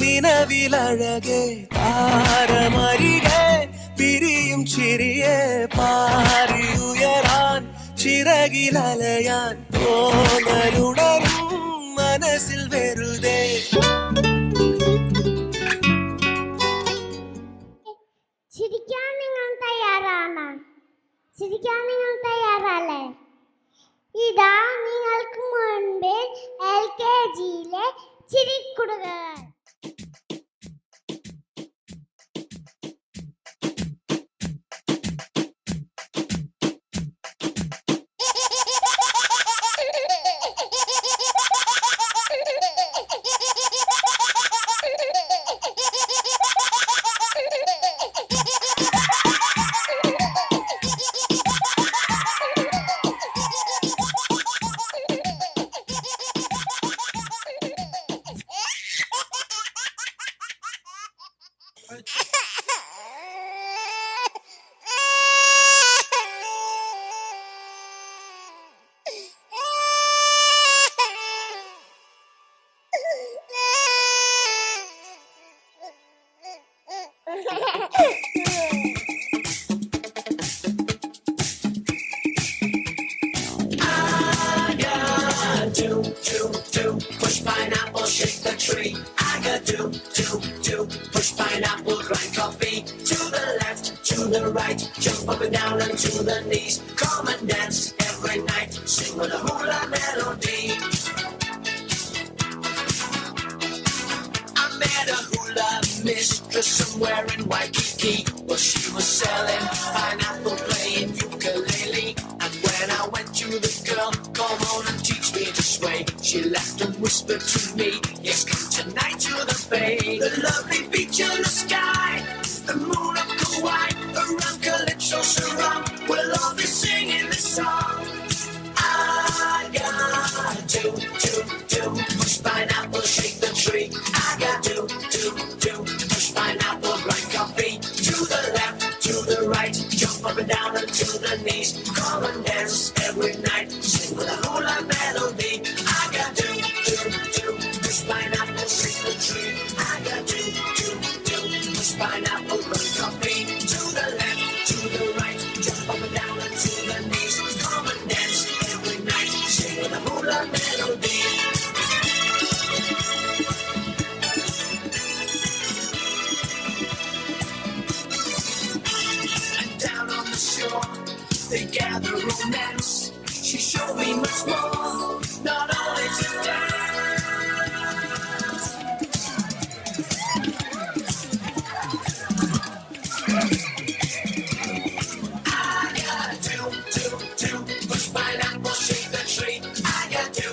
നിലവിലഴകെ താരമരികെ പിരിയും ചിരിയെ പാറിയുയരാൻ ചിറകിലലയാൻ തോന്നലുണരും മനസ്സിൽ വെറുതെ ചിരിക്കാൻ നിങ്ങൾ തയ്യാറാണ്? ചിരിക്കാൻ നിങ്ങൾ തയ്യാറല്ലേ? ഇതാ നിങ്ങൾക്ക് മുൻപിൽ LKGയിലെ ചിരിക്കുടുകൾ. Push pineapple, shake the tree. I got do, push pineapple, grind coffee. To the left, to the right, jump up and down and to the knees. Come and dance every night, sing with a hula melody. I met a hula mistress somewhere in Waikiki. Well, she was selling pineapple, playing ukulele. And when I went to the girl, come on and teach me to sway. She laughed and whispered to me, yes, come tonight to the bay. The lovely beach in the sky, the moon of Kauai, around Calypso surround. We'll all be singing this song. I got do, push pineapple, shake the tree. I got do, push pineapple, grind coffee. To the left, to the right, jump up and down and to the knees. Come and dance every night, sing with a hula melody. I got do, push pineapple, shake the tree. I got do, push pineapple, grind coffee. To the left, to the right, jump up and down and to the knees. Come and dance every night, sing with a hula melody. They gather romance. She showed me much more, not only to dance. I got do, push pineapple, shake the tree. I got do,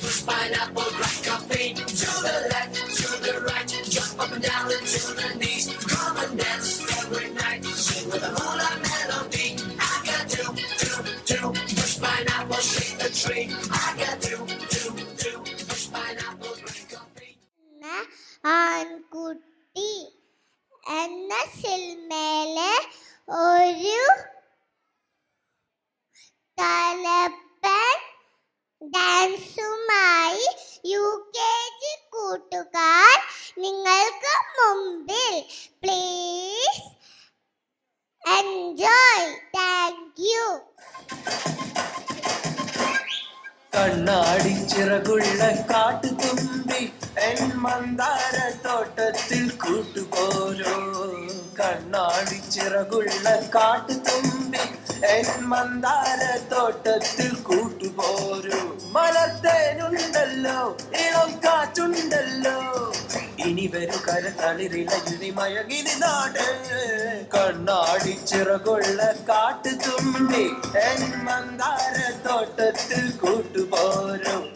push pineapple, grind coffee. To the left, to the right, jump up and down and to the knees. Come and dance every night, sing with a hula melody. Push pineapple, shake the tree. I got do, push pineapple, drink coffee. ആൺകുട്ടി എന്ന സിനിമയിലെ ഒരു തലപ്പൻ ഡാൻസുമായി UKG കൂട്ടുകാർ നിങ്ങൾക്ക് മുമ്പിൽ. Please enjoy. Thank you. കണ്ണാടി ചിറകുള്ള കാട്ടുതുമ്പി N മന്ദാര തോട്ടത്തിൽ കൂട്ടുപോരോ. കണ്ണാടി ചിറകുള്ള കാട്ടുതുമ്പി എൻ മന്ദാര തോട്ടത്തിൽ കൂട്ടുപോരോ. മലത്തേനുണ്ടല്ലോ, ഇളം കാറ്റുണ്ടല്ലോ, ഇനി ഇനി വരു കരതളിരിലി മയങ്ങി നാട് കണ്ണാടി ചിറകൊള്ള കാട്ടുതുമ്പി എൻ മന്ദാര തോട്ടത്തിൽ കൂട്ടുപോരും.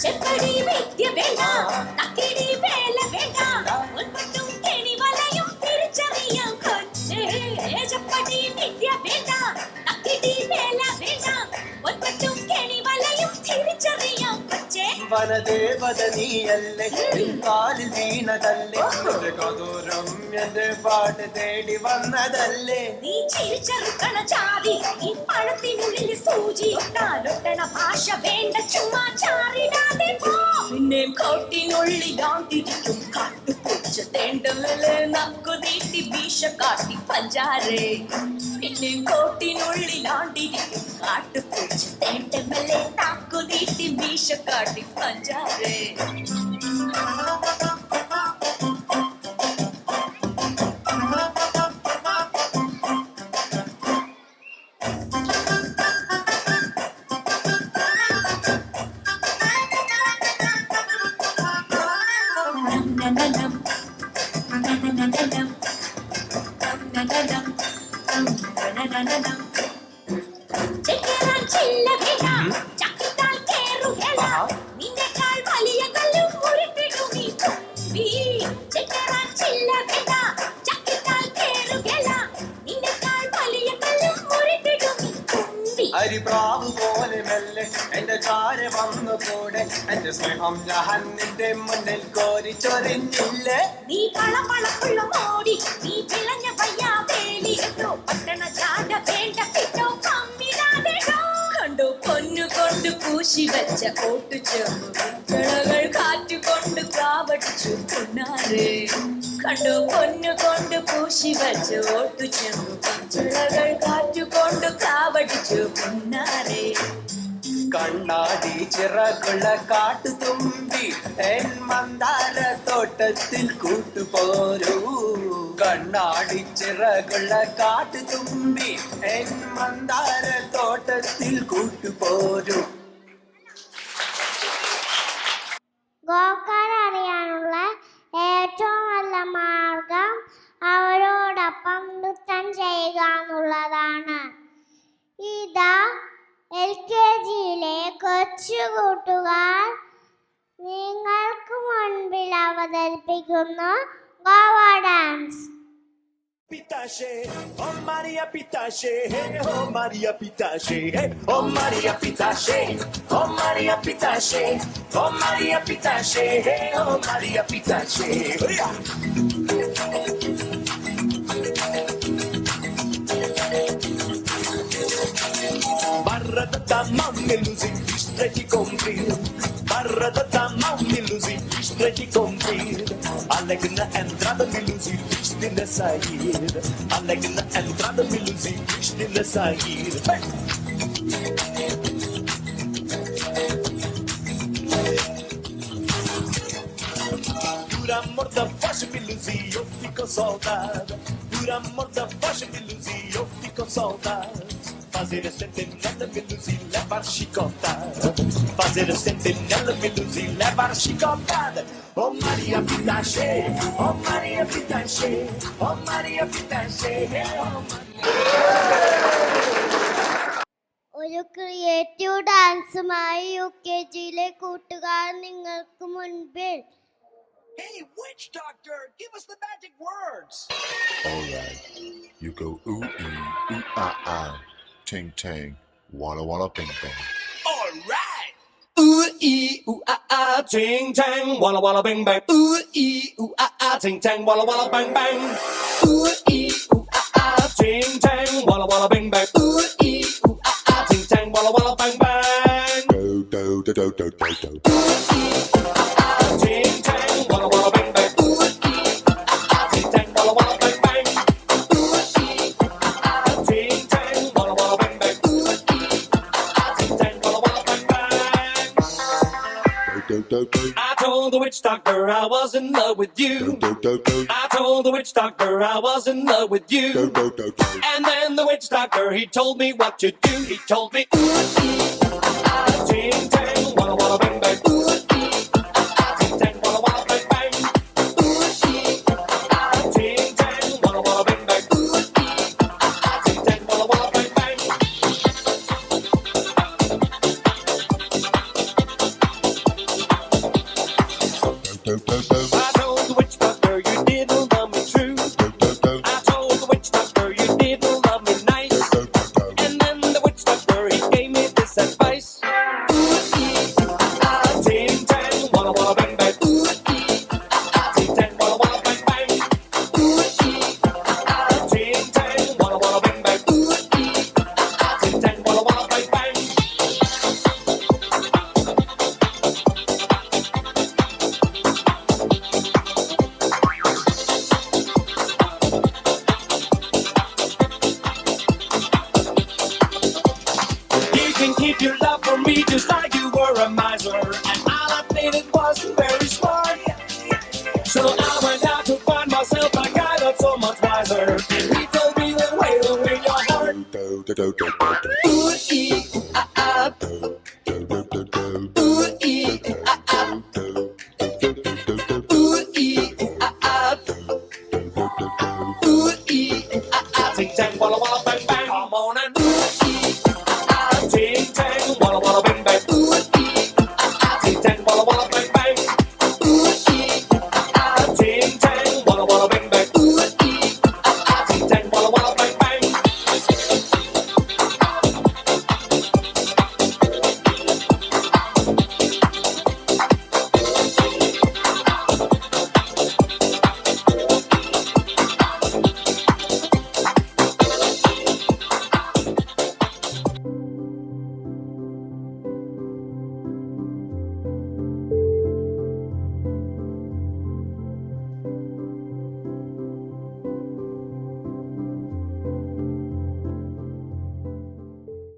ചെപ്പടി വിദ്യ വേണ്ട, തക്കിടി വേല വേണ്ട, ഒൻപട്ടും കെണി വലയും തിരിച്ചറിയാം കൊച്ചേ. ചെപ്പടി വിദ്യ വേണ്ട, തക്കിടി വേല വേണ്ട, ഒൻപട്ടും കെണി വലയും തിരിച്ചറിയാം കൊച്ചേ. വനദേവത നീയല്ലേ, കാലിൽ വീണതല്ലേ, എന്റെ കതോരം എന്റെ പാട്ട് തേടി വന്നതല്ലേ. നീ ചിരിച്ചറുക്കണ ജാതി, ഈ പഴത്തിനുള്ളിൽ സൂചി ഒട്ടാലൊട്ടണ ഭാഷ വേണ്ട, ചുമ്മാ ചാറിടാതെ പോ. പിന്നെ കോട്ടിനുള്ളിലാണ്ടിരിക്കും കാട്ടുപൂച്ച തേണ്ടല്ലേ, നക്കുതീട്ടി വീശ കാട്ടി പഞ്ചാരേ. പിന്നെ കോട്ടിനുള്ളിലാണ്ടിരിക്കും കാട്ടുപൂച്ച തേണ്ടല്ലേ, നക്കുതീട്ടി വീശ കാട്ടി പഞ്ചാരേ. ചെക്കേറാൻ ചില്ല വേണ്ട, ചക്കിത്താൽ കേറുകേള, നിന്നെക്കാൾ വലിയ കല്ലും ഉരുട്ടിടും ഈ തുമ്പി. ചെക്കേറാൻ ചില്ല വേണ്ട, ചക്കിത്താൽ കേറുകേള, നിന്നെക്കാൾ വലിയ കല്ലും ഉരുട്ടിടും ഈ തുമ്പി. അരിപ്രാവ് പോലെ മെല്ലെ എന്റെ ചാര വന്നു കൂടെ, എന്റെ സ്നേഹം ഞാൻ നിന്റെ മുന്നിൽ കോരിച്ചൊരിഞ്ഞില്ലേ. നീ പളപളപ്പുള്ള മോടി, നീ വിളഞ്ഞ വയ്യാവേലി, പട്ടണ ചാട വേണ്ട കിട്ടോ കമ്മിടാതെടോ. കണ്ടോ പൊന്നുകൊണ്ട് പൂശി വെച്ച ഓട്ടുചെറുകൾ കാറ്റുകൊണ്ട് കാവടിച്ചു പൊന്നാരേ. കണ്ടോ പൊന്നുകൊണ്ട് പൂശി വെച്ച ഓട്ടുചെറുകൾ കാറ്റുകൊണ്ട് കാവടിച്ചു പൊന്നാരേ. കണ്ണാടി ചിറകുള്ള കാട്ടുതുമ്പി എൻ മന്ദാര തോട്ടത്തിൽ കൂട്ടുപോരൂ. കണ്ണാടി ചിറകുള്ള കാട്ടുതുമ്പി എൻ മന്ദാര തോട്ടത്തിൽ കൂട്ടുപോരൂ. ഗോക്കാർ അറിയാനുള്ള ഏറ്റവും നല്ല മാർഗം അവരോടൊപ്പം നൃത്തം ചെയ്യുക എന്നുള്ളതാണ്. ഇതാ LKGയിലെ കൊച്ചു കൂട്ടുകാർ നിങ്ങൾക്ക് മുൻപിൽ അവതരിപ്പിക്കുന്നു Goa dance. Pitache, oh Maria Pitache, hey, oh Maria Pitache, hey, oh Maria Pitache, oh Maria Pitache, oh Maria Pitache, hey, oh Maria Pitache. Barra da mamma losing, stretchy compris. Barra da mamma losing, stretchy compris. Alegna entrada me losing, nella sair. Alegna entrada me losing, nella sair. Por amor da faixa me losing, eu fico saudade. Por amor da faixa me losing, eu fico saudade. Fazer a sentinela, me luzir, levar chicotada. Fazer a sentinela, me luzir, levar chicotada. Oh Maria Pitache, oh Maria Pitache, oh Maria Pitache, oh ഒരു creative ഡാൻസുമായി UKGയിലെ കൂട്ടുകാർ നിങ്ങൾക്ക് മുൻപിൽ. Hey, witch doctor, give us the magic words. All right, you go ooh ooh ah. Ting tang, walla walla bing bang. All right. Ooh ee ooh ah, ting tang, walla walla bing bang. Ooh ee ooh ah, ting tang, walla walla bang bang. Ooh ee ooh ah, ting tang, walla walla bing bang. Ooh ee ooh ah, ting tang, walla walla bang bang. Do do do do do do do. Ooh ee ooh ah, ting I told the witch doctor I was in love with you. I told the witch doctor I was in love with you. And then the witch doctor, he told me what to do. He told me, ooh, ting tang, walla walla bang bang. Ooh, ting tang, walla walla bang bang. Ooh, ting tang, walla walla bang bang. Ooh, ting tang, walla walla bang bang. I told the witch doctor you didn't love me true. I told the witch doctor you didn't love me nice. And then the witch doctor, he gave me this advice. Ting tang, walla walla bang bang. Ting tang, walla walla bang bang. Ting tang, walla walla bang bang. Ting tang, walla walla bang bang. You can keep your love for me just like you were a miser. And all I needed was